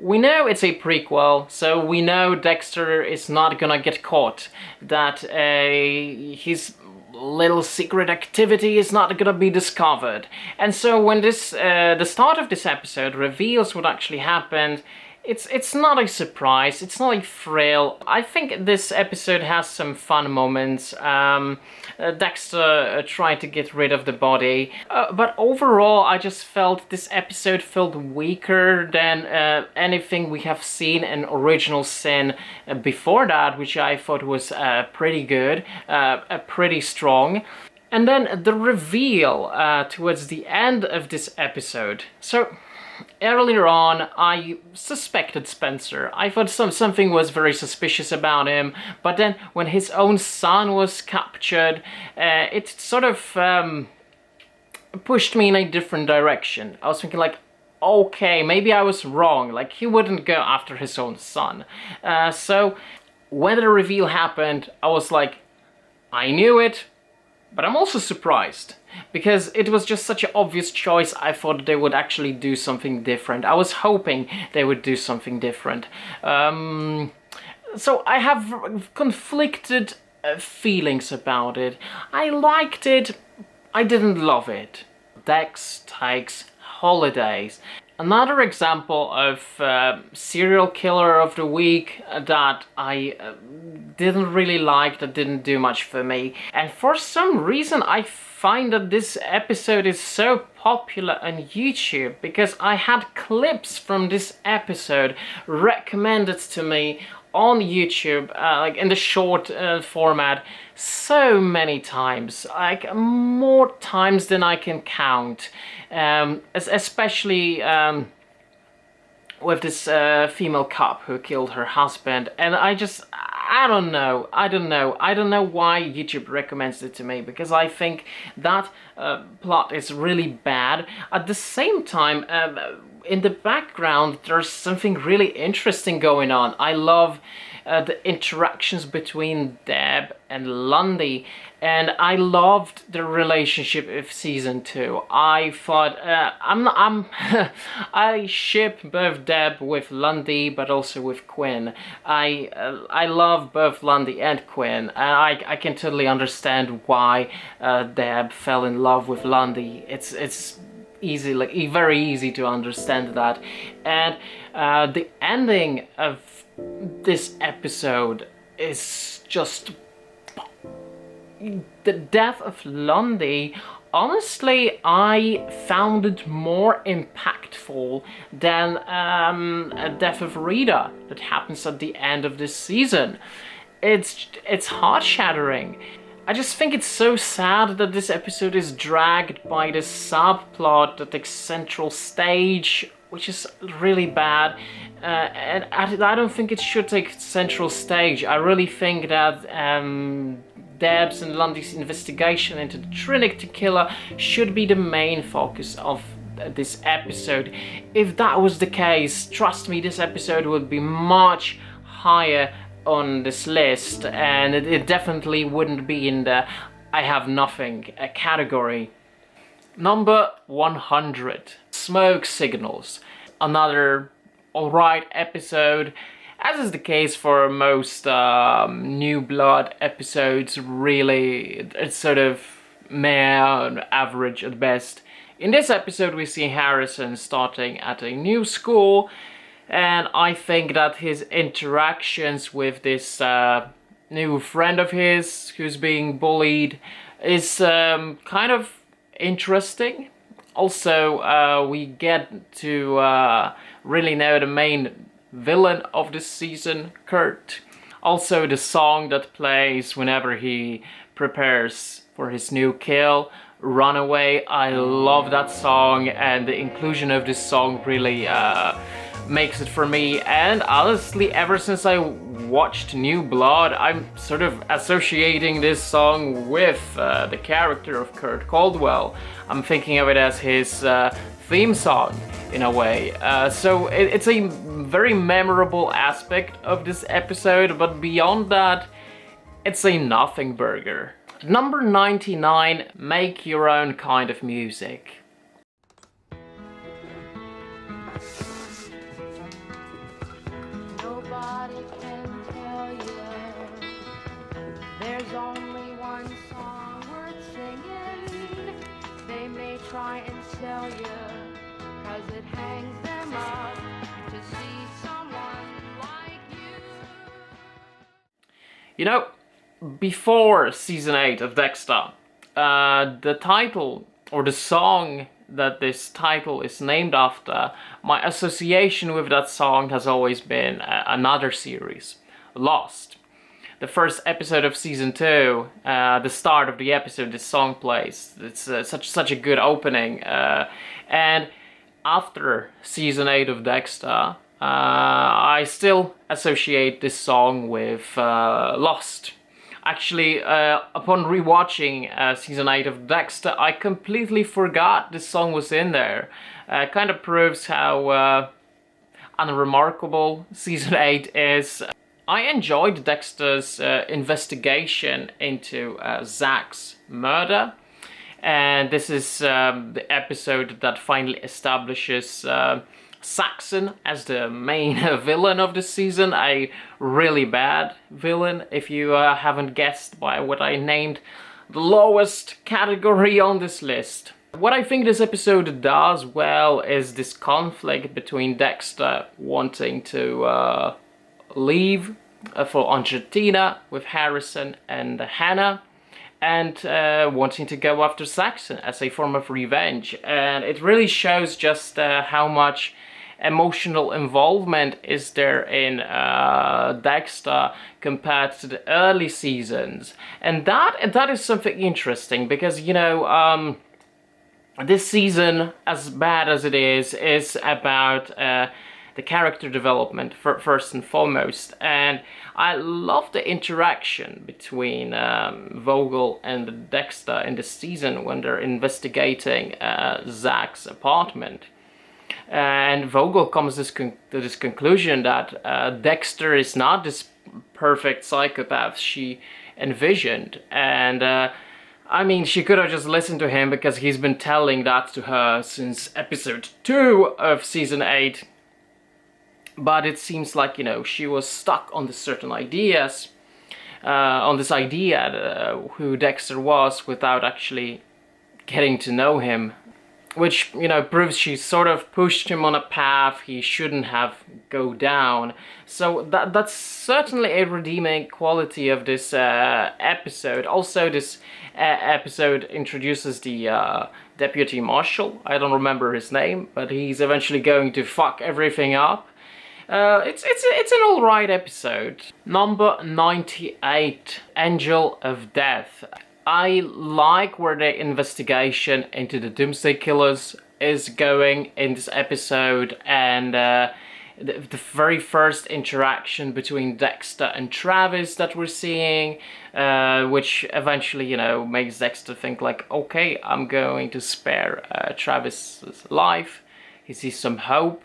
We know it's a prequel, so we know Dexter is not gonna get caught, that his little secret activity is not gonna be discovered. And so when the start of this episode reveals what actually happened, it's not a surprise, it's not a thrill. I think this episode has some fun moments. Dexter tried to get rid of the body, but overall I just felt this episode felt weaker than anything we have seen in Original Sin before that, which I thought was pretty good, pretty strong. And then the reveal towards the end of this episode. So earlier on, I suspected Spencer. I thought something was very suspicious about him, but then when his own son was captured, it sort of pushed me in a different direction. I was thinking like, okay, maybe I was wrong, like he wouldn't go after his own son. So when the reveal happened, I was like, I knew it, but I'm also surprised, because it was just such an obvious choice. I thought they would actually do something different. I was hoping they would do something different. So I have conflicted feelings about it. I liked it, I didn't love it. Dex takes holidays. Another example of serial killer of the week that I didn't really like, that didn't do much for me. And for some reason I find that this episode is so popular on YouTube, because I had clips from this episode recommended to me on YouTube, like in the short format, so many times, like more times than I can count, especially with this female cop who killed her husband. And I don't know why YouTube recommends it to me, because I think that plot is really bad. At the same time, in the background there's something really interesting going on. I love the interactions between Deb and Lundy, and I loved the relationship of season 2. I thought I ship both Deb with Lundy, but also with Quinn. I love both Lundy and Quinn, and I can totally understand why Deb fell in love with Lundy. It's easy, like very easy to understand that. And the ending of this episode is just the death of Lundy. Honestly, I found it more impactful than a death of Rita that happens at the end of this season. It's heart-shattering. I just think it's so sad that this episode is dragged by this subplot that takes central stage, which is really bad. And I don't think it should take central stage. I really think that Deb's and Lundy's investigation into the Trinity killer should be the main focus of this episode. If that was the case, trust me, this episode would be much higher on this list, and it definitely wouldn't be in the I have nothing category. Number 100, Smoke Signals. Another alright episode, as is the case for most New Blood episodes. Really, it's sort of meh and average at best. In this episode we see Harrison starting at a new school, and I think that his interactions with this new friend of his who's being bullied is kind of interesting. Also, we get to really know the main villain of this season, Kurt. Also, the song that plays whenever he prepares for his new kill, Runaway. I love that song, and the inclusion of this song really makes it for me. And honestly, ever since I watched New Blood, I'm sort of associating this song with the character of Kurt Caldwell. I'm thinking of it as his theme song in a way. So it's a very memorable aspect of this episode, but beyond that, it's a nothing burger. Number 99, Make Your Own Kind of Music. Nobody can tell you there's only one song worth singing. They may try and sell you, 'cause it hangs them up to see some You know, before season 8 of Dexter, the title or the song that this title is named after, my association with that song has always been another series, Lost. The first episode of season 2, the start of the episode, this song plays. It's such a good opening. And after season 8 of Dexter, I still associate this song with Lost. Actually, upon rewatching season 8 of Dexter, I completely forgot this song was in there. Kind of proves how unremarkable season 8 is. I enjoyed Dexter's investigation into Zach's murder. And this is the episode that finally establishes Saxon as the main villain of the season, a really bad villain, if you haven't guessed by what I named the lowest category on this list. What I think this episode does well is this conflict between Dexter wanting to leave for Argentina with Harrison and Hannah, and wanting to go after Saxon as a form of revenge. And it really shows just how much emotional involvement is there in Dexter compared to the early seasons. And that is something interesting, because, you know, this season, as bad as it is about the character development first and foremost. And I love the interaction between Vogel and Dexter in this season when they're investigating Zach's apartment. And Vogel comes to this conclusion that Dexter is not this perfect psychopath she envisioned. And I mean, she could have just listened to him, because he's been telling that to her since episode 2 of season 8. But it seems like, you know, she was stuck on certain ideas, on this idea who Dexter was, without actually getting to know him. Which, you know, proves she sort of pushed him on a path he shouldn't have go down. So that's certainly a redeeming quality of this episode. Also, this episode introduces the deputy marshal. I don't remember his name, but he's eventually going to fuck everything up. It's an alright episode. Number 98, Angel of Death. I like where the investigation into the Doomsday Killers is going in this episode, and the very first interaction between Dexter and Travis that we're seeing, which eventually, you know, makes Dexter think like, okay, I'm going to spare Travis's life. He sees some hope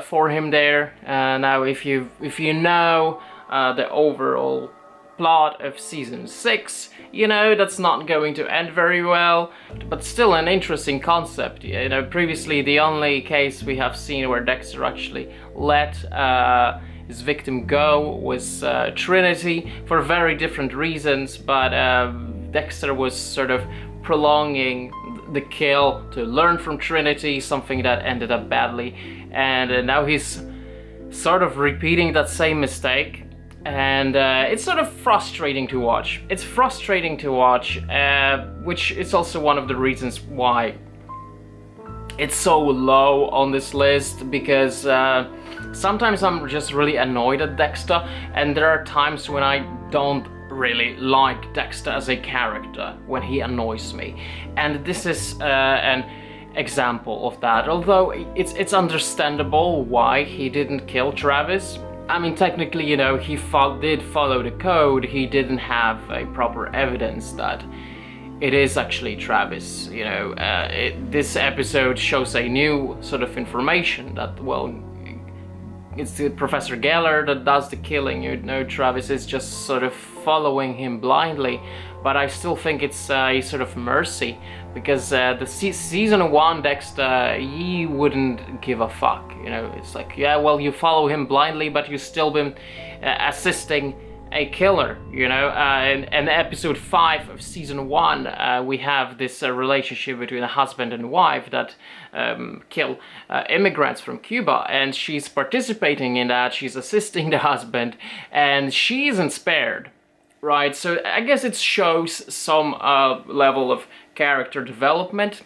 for him there. Now, if you know the overall plot of season 6, you know that's not going to end very well, but still an interesting concept. You know, previously the only case we have seen where Dexter actually let his victim go was Trinity, for very different reasons, but Dexter was sort of prolonging the kill to learn from Trinity, something that ended up badly, and now he's sort of repeating that same mistake. And it's sort of frustrating to watch. It's frustrating to watch, which is also one of the reasons why it's so low on this list, because sometimes I'm just really annoyed at Dexter, and there are times when I don't really like Dexter as a character, when he annoys me. And this is an example of that, although it's understandable why he didn't kill Travis. I mean, technically, you know, he did follow the code. He didn't have a proper evidence that it is actually Travis. You know, this episode shows a new sort of information that, well, it's the Professor Geller that does the killing. You know, Travis is just sort of following him blindly. But I still think it's a sort of mercy, because the season 1 Dexter, he wouldn't give a fuck. You know, it's like, yeah, well, you follow him blindly, but you've still been assisting a killer, you know. In episode 5 of season 1, we have this relationship between a husband and wife that kill immigrants from Cuba, and she's participating in that. She's assisting the husband, and she isn't spared. right? So I guess it shows some level of character development.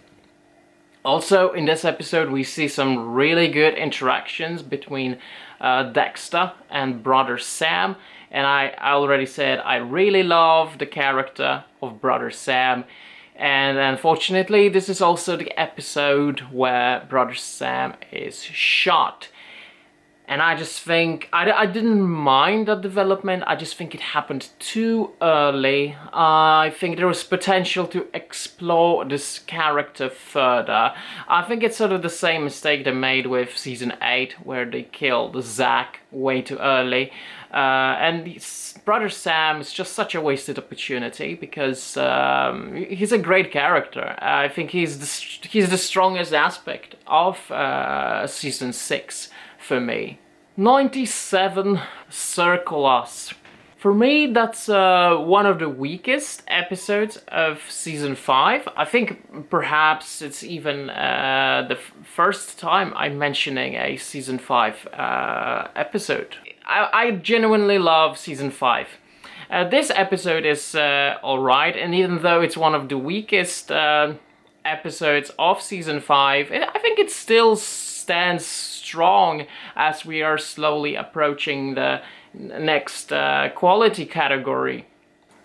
Also, in this episode, we see some really good interactions between Dexter and brother Sam. And I already said I really love the character of brother Sam. And unfortunately, this is also the episode where brother Sam is shot. And I just think, I didn't mind that development, I just think it happened too early. I think there was potential to explore this character further. I think it's sort of the same mistake they made with season 8, where they killed Zack way too early. And brother Sam is just such a wasted opportunity, because he's a great character. I think he's the strongest aspect of season 6 for me. 97 Circle Us. For me, that's one of the weakest episodes of season 5. I think perhaps it's even the first time I'm mentioning a season 5 episode. I genuinely love season 5. This episode is alright, and even though it's one of the weakest episodes of season 5, I think it still stands strong as we are slowly approaching the next quality category.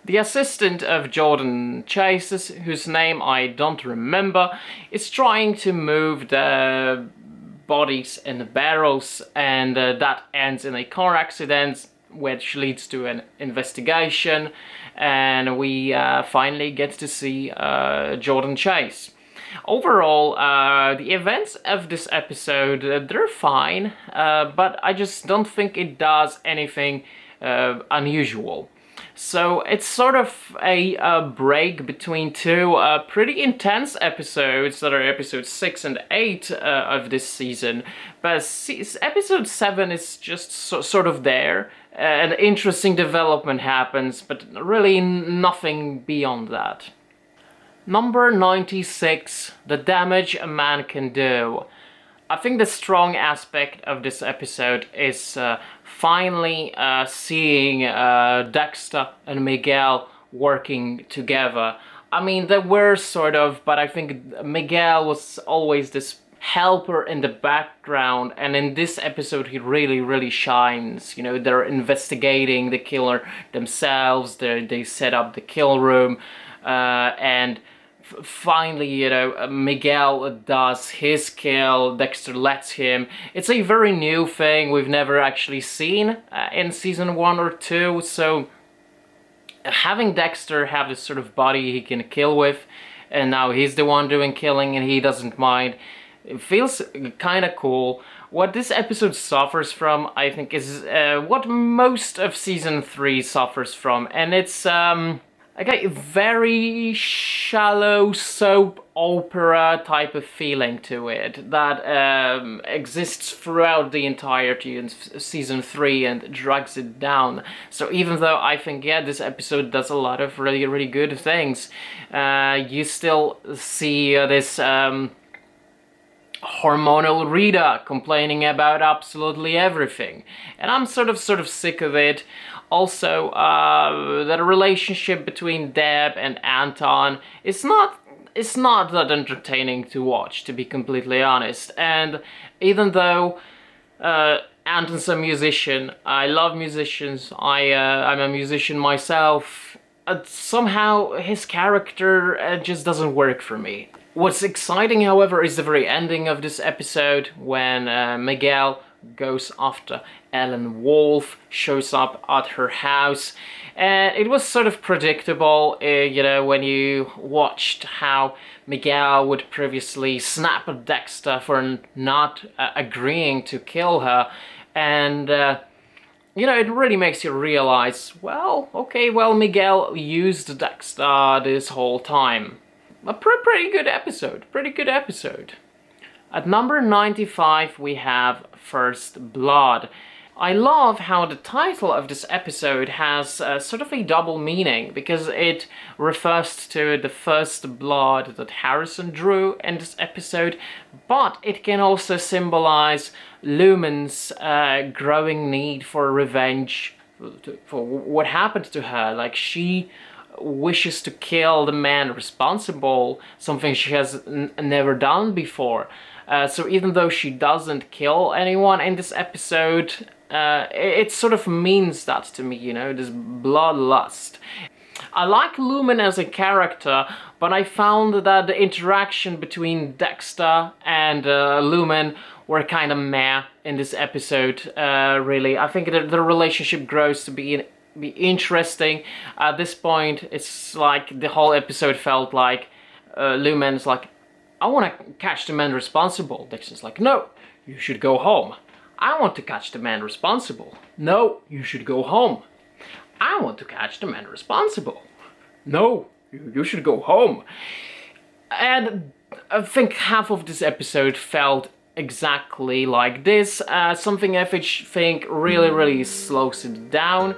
The assistant of Jordan Chase's, whose name I don't remember, is trying to move the bodies in the barrels, and that ends in a car accident, which leads to an investigation, and we finally get to see Jordan Chase. Overall, the events of this episode, they're fine, but I just don't think it does anything unusual. So it's sort of a break between two pretty intense episodes that are episodes 6 and 8 of this season. But episode 7 is just sort of there. An interesting development happens, but really nothing beyond that. Number 96, The Damage a Man Can Do. I think the strong aspect of this episode is finally seeing Dexter and Miguel working together. I mean, they were sort of, but I think Miguel was always this helper in the background, and in this episode he really shines. You know, they're investigating the killer themselves, they set up the kill room, and finally, you know, Miguel does his kill, Dexter lets him. It's a very new thing we've never actually seen in season 1 or 2, so having Dexter have this sort of body he can kill with, and now he's the one doing killing and he doesn't mind, it feels kind of cool. What this episode suffers from, I think, is what most of season 3 suffers from, and it's a very shallow soap opera type of feeling to it that exists throughout the entirety of season 3 and drags it down. So even though I think, yeah, this episode does a lot of really good things, you still see this hormonal Rita complaining about absolutely everything, and I'm sort of sick of it. Also, the relationship between Deb and Anton is not that entertaining to watch, to be completely honest. And even though Anton's a musician, I love musicians, I'm a musician myself, somehow his character just doesn't work for me. What's exciting, however, is the very ending of this episode, when Miguel goes after Ellen Wolf, shows up at her house, and it was sort of predictable, you know, when you watched how Miguel would previously snap at Dexter for not agreeing to kill her, and you know, it really makes you realize, well, okay, well, Miguel used Dexter this whole time. A pretty good episode. At number 95 we have First Blood. I love how the title of this episode has sort of a double meaning, because it refers to the first blood that Harrison drew in this episode, but it can also symbolize Lumen's growing need for revenge for what happened to her. Like, she wishes to kill the man responsible, something she has never done before. So even though she doesn't kill anyone in this episode, it sort of means that to me, you know, this bloodlust. I like Lumen as a character, but I found that the interaction between Dexter and Lumen were kind of meh in this episode, really. I think the relationship grows to be interesting. At this point, it's like the whole episode felt like Lumen's like, I want to catch the man responsible. Dexter's like, no, you should go home. I want to catch the man responsible. No, you should go home. I want to catch the man responsible. No, you should go home. And I think half of this episode felt exactly like this. Something I think really slows it down.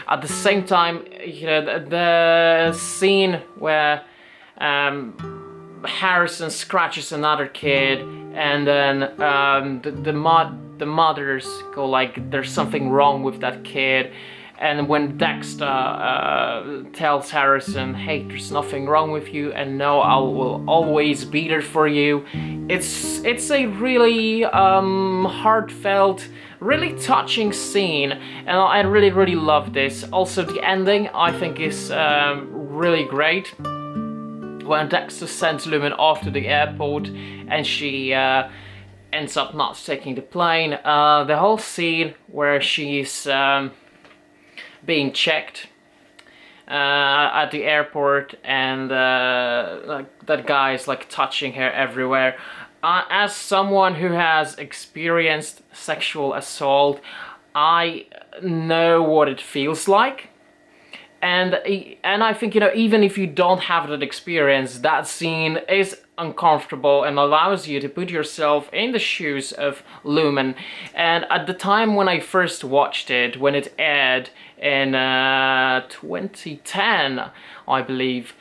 At the same time, you know, the scene where Harrison scratches another kid, and then the mothers go like, there's something wrong with that kid. And when Dexter tells Harrison, hey, there's nothing wrong with you, and no, I will always be there for you, it's a really heartfelt, really touching scene, and I really love this. Also, the ending I think is really great. When Dexter sends Lumen off to the airport and she ends up not taking the plane, the whole scene where she's being checked at the airport, and like that guy is like touching her everywhere. As someone who has experienced sexual assault, I know what it feels like. And I think, you know, even if you don't have that experience, that scene is uncomfortable and allows you to put yourself in the shoes of Lumen. And at the time when I first watched it, when it aired in 2010, I believe,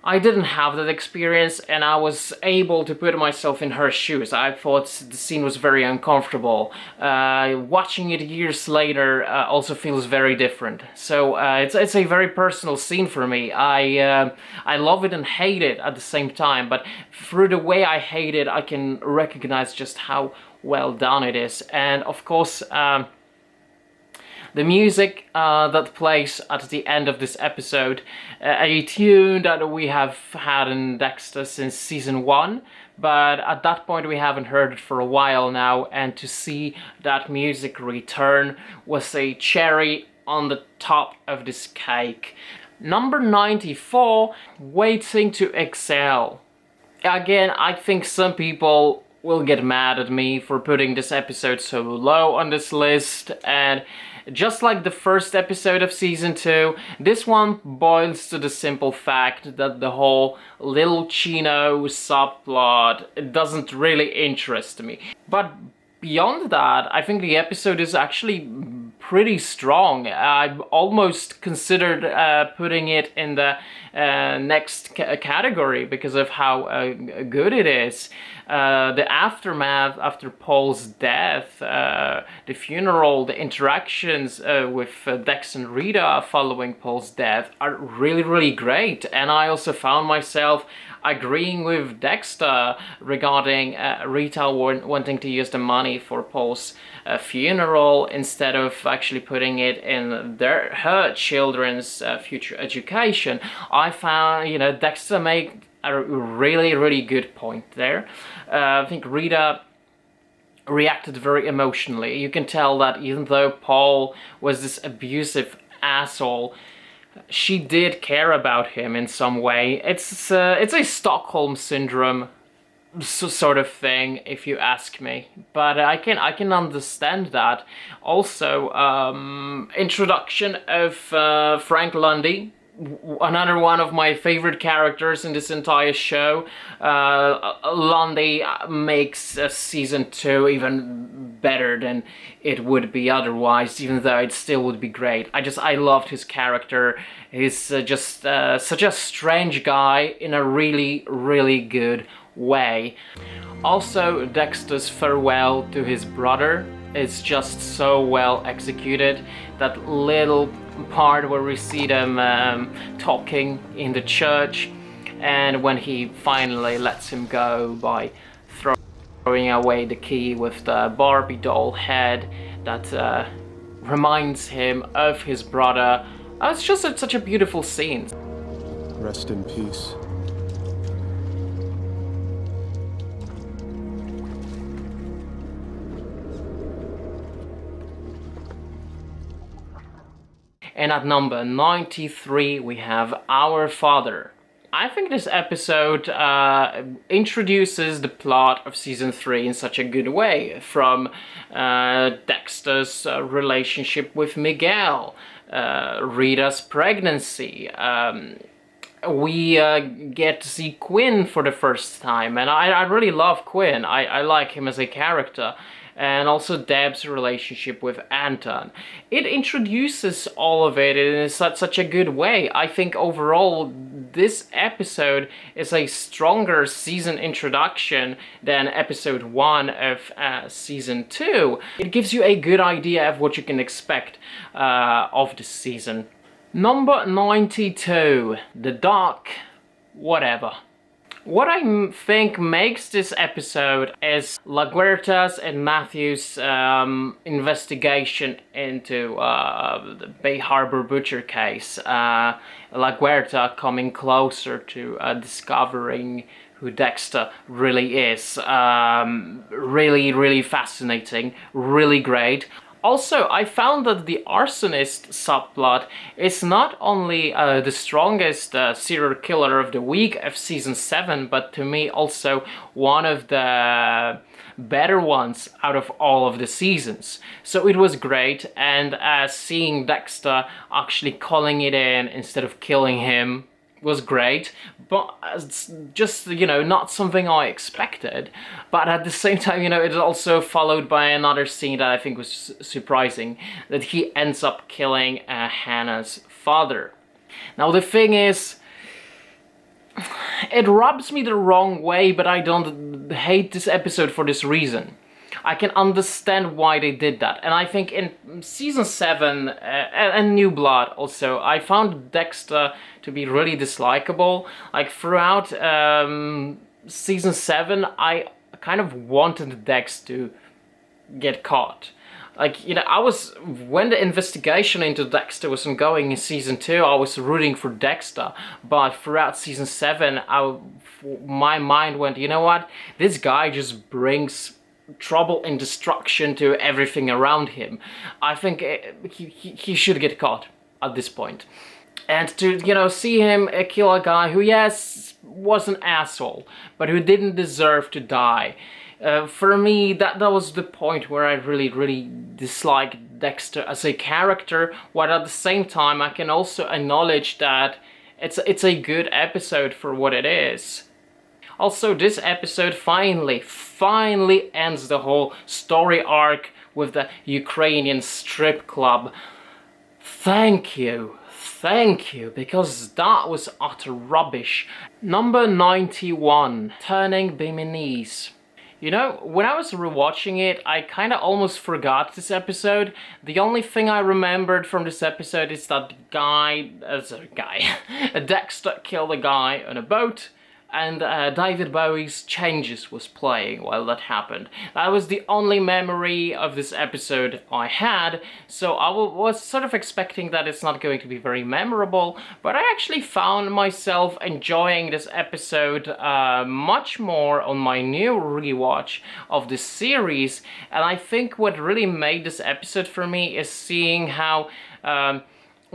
I didn't have that experience, and I was able to put myself in her shoes. I thought the scene was very uncomfortable. Watching it years later also feels very different. So it's a very personal scene for me. I love it and hate it at the same time, but through the way I hate it, I can recognize just how well done it is. And of course, the music that plays at the end of this episode, a tune that we have had in Dexter since season 1, but at that point we haven't heard it for a while now, and to see that music return was a cherry on the top of this cake. Number 94, Waiting to Exhale. Again, I think some people will get mad at me for putting this episode so low on this list, and just like the first episode of season 2, this one boils to the simple fact that the whole Little Chino subplot doesn't really interest me. But beyond that, I think the episode is actually pretty strong. I've almost considered putting it in the next category because of how good it is. The aftermath after Paul's death, the funeral, the interactions with Dex and Rita following Paul's death are really great. And I also found myself agreeing with Dexter regarding Rita wanting to use the money for Paul's funeral instead of actually putting it in her children's future education. I found, you know, Dexter made a really good point there. I think Rita reacted very emotionally. You can tell that even though Paul was this abusive asshole, she did care about him in some way. It's a Stockholm syndrome sort of thing, if you ask me. But I can understand that. Also, introduction of Frank Lundy, another one of my favorite characters in this entire show. Lundy makes season 2 even better than it would be otherwise, even though it still would be great. I loved his character. He's just such a strange guy in a really good way. Also, Dexter's farewell to his brother is just so well executed. That little part where we see them talking in the church, and when he finally lets him go by throwing away the key with the Barbie doll head that reminds him of his brother. It's just such a beautiful scene. Rest in peace. And at number 93 we have Our Father. I think this episode introduces the plot of season 3 in such a good way, from Dexter's relationship with Miguel, Rita's pregnancy. We get to see Quinn for the first time, and I really love Quinn. I like him as a character. And also Deb's relationship with Anton. It introduces all of it in such a good way. I think overall this episode is a stronger season introduction than episode 1 of season 2. It gives you a good idea of what you can expect of the season. Number 92, The Dark Whatever. What I think makes this episode is LaGuerta's and Matthew's investigation into the Bay Harbor Butcher case. LaGuerta coming closer to discovering who Dexter really is. Really fascinating, really great. Also, I found that the arsonist subplot is not only the strongest serial killer of the week of season 7, but to me also one of the better ones out of all of the seasons. So it was great, and seeing Dexter actually calling it in instead of killing him was great, but it's just, you know, not something I expected. But at the same time, you know, it's also followed by another scene that I think was surprising, that he ends up killing Hannah's father. Now the thing is, it rubs me the wrong way, but I don't hate this episode for this reason. I can understand why they did that. And I think in season 7 and New Blood also, I found Dexter to be really dislikable. Like throughout season 7, I kind of wanted Dex to get caught. Like, you know, when the investigation into Dexter was ongoing in season 2, I was rooting for Dexter. But throughout season 7, my mind went, you know what? This guy just brings trouble and destruction to everything around him. I think he should get caught at this point. And to, you know, see him kill a guy who, yes, was an asshole, but who didn't deserve to die. For me, that was the point where I really disliked Dexter as a character, while at the same time I can also acknowledge that it's a good episode for what it is. Also, this episode finally ends the whole story arc with the Ukrainian strip club. Thank you, because that was utter rubbish. Number 91, Turning Bimini's. You know, when I was rewatching it, I kinda almost forgot this episode. The only thing I remembered from this episode is that Dexter killed a guy on a boat, and David Bowie's Changes was playing while that happened. That was the only memory of this episode I had, so I was sort of expecting that it's not going to be very memorable, but I actually found myself enjoying this episode much more on my new rewatch of this series, and I think what really made this episode for me is seeing how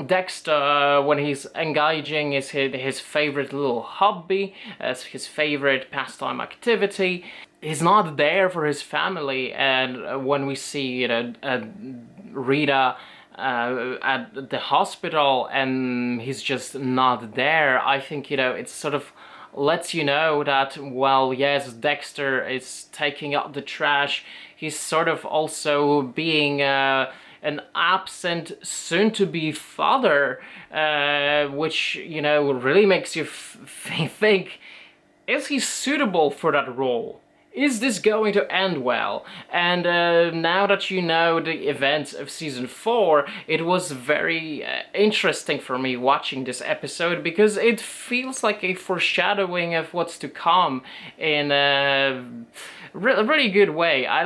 Dexter, when he's engaging his favorite little hobby, as his favorite pastime activity, he's not there for his family. And when we see, you know, Rita at the hospital and he's just not there, I think, you know, it sort of lets you know that, well, yes, Dexter is taking out the trash, he's sort of also being an absent soon-to-be father, which, you know, really makes you think, is he suitable for that role? is this going to end well? And now that you know the events of season 4, it was very interesting for me watching this episode, because it feels like a foreshadowing of what's to come in a really good way. I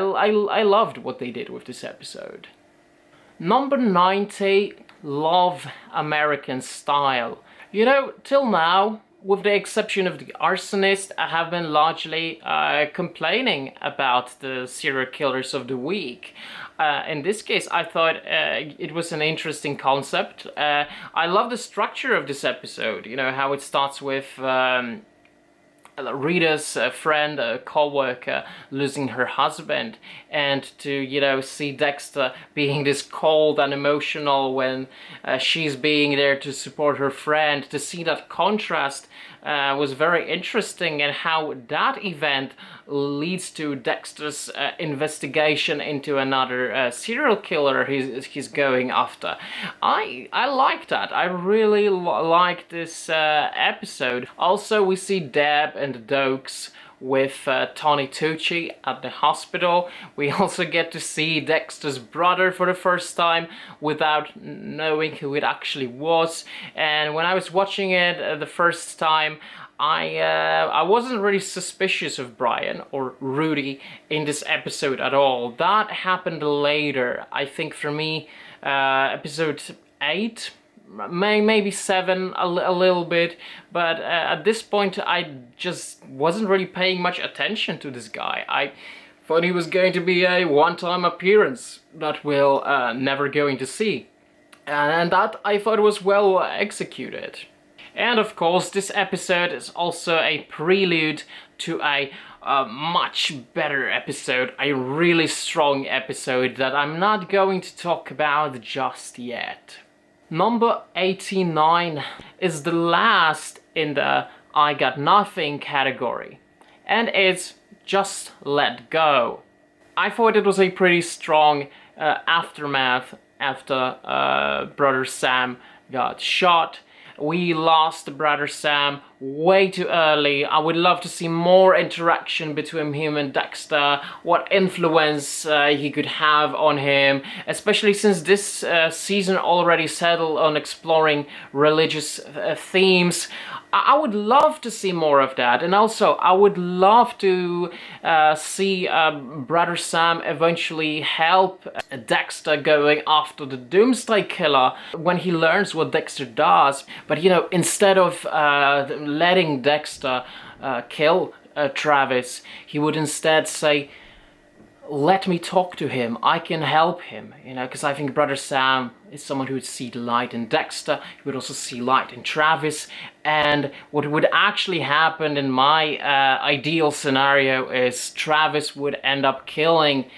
loved what they did with this episode. Number 90, Love American Style. You know, till now, with the exception of the arsonist, I have been largely complaining about the serial killers of the week. In this case, I thought it was an interesting concept. I love the structure of this episode, you know, how it starts with Rita's friend, a co-worker, losing her husband, and to, you know, see Dexter being this cold and emotional when she's being there to support her friend. To see that contrast was very interesting, and how that event leads to Dexter's investigation into another serial killer he's going after. I like that. I really like this episode. Also, we see Deb and Dokes with Tony Tucci at the hospital. We also get to see Dexter's brother for the first time without knowing who it actually was. And when I was watching it the first time, I wasn't really suspicious of Brian or Rudy in this episode at all. That happened later. I think for me, episode 8, maybe 7, a little bit, but at this point I just wasn't really paying much attention to this guy. I thought he was going to be a one-time appearance that we'll never going to see, and that I thought was well executed. And of course, this episode is also a prelude to a much better episode, a really strong episode that I'm not going to talk about just yet. Number 89 is the last in the I Got Nothing category, and it's Just Let Go. I thought it was a pretty strong aftermath after Brother Sam got shot. We lost Brother Sam way too early. I would love to see more interaction between him and Dexter, what influence he could have on him, especially since this season already settled on exploring religious themes. I would love to see more of that, and also I would love to see Brother Sam eventually help Dexter going after the Doomsday Killer when he learns what Dexter does. But you know, instead of letting Dexter kill Travis, he would instead say, let me talk to him, I can help him, you know, because I think Brother Sam is someone who would see the light in Dexter, he would also see light in Travis, and what would actually happen in my ideal scenario is Travis would end up killing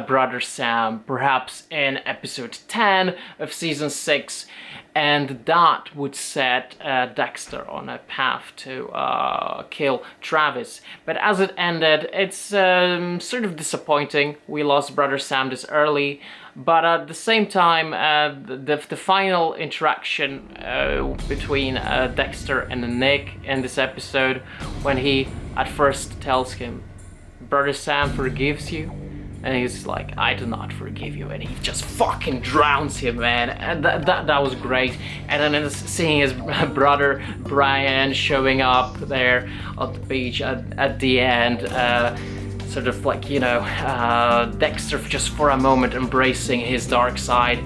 Brother Sam, perhaps in episode 10 of season 6, and that would set Dexter on a path to kill Travis. But as it ended, it's sort of disappointing. We lost Brother Sam this early, but at the same time, the final interaction between Dexter and Nick in this episode, when he at first tells him, Brother Sam forgives you, and he's like, I do not forgive you, and he just fucking drowns him, man, and that was great. And then seeing his brother Brian showing up there at the beach at the end, sort of like, you know, Dexter just for a moment embracing his dark side.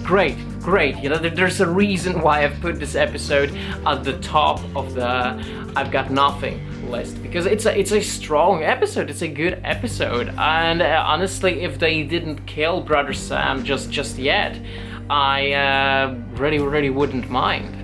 Great. You know, there's a reason why I've put this episode at the top of the I've Got Nothing list, because it's a strong episode, it's a good episode, and honestly, if they didn't kill Brother Sam just yet, I really wouldn't mind.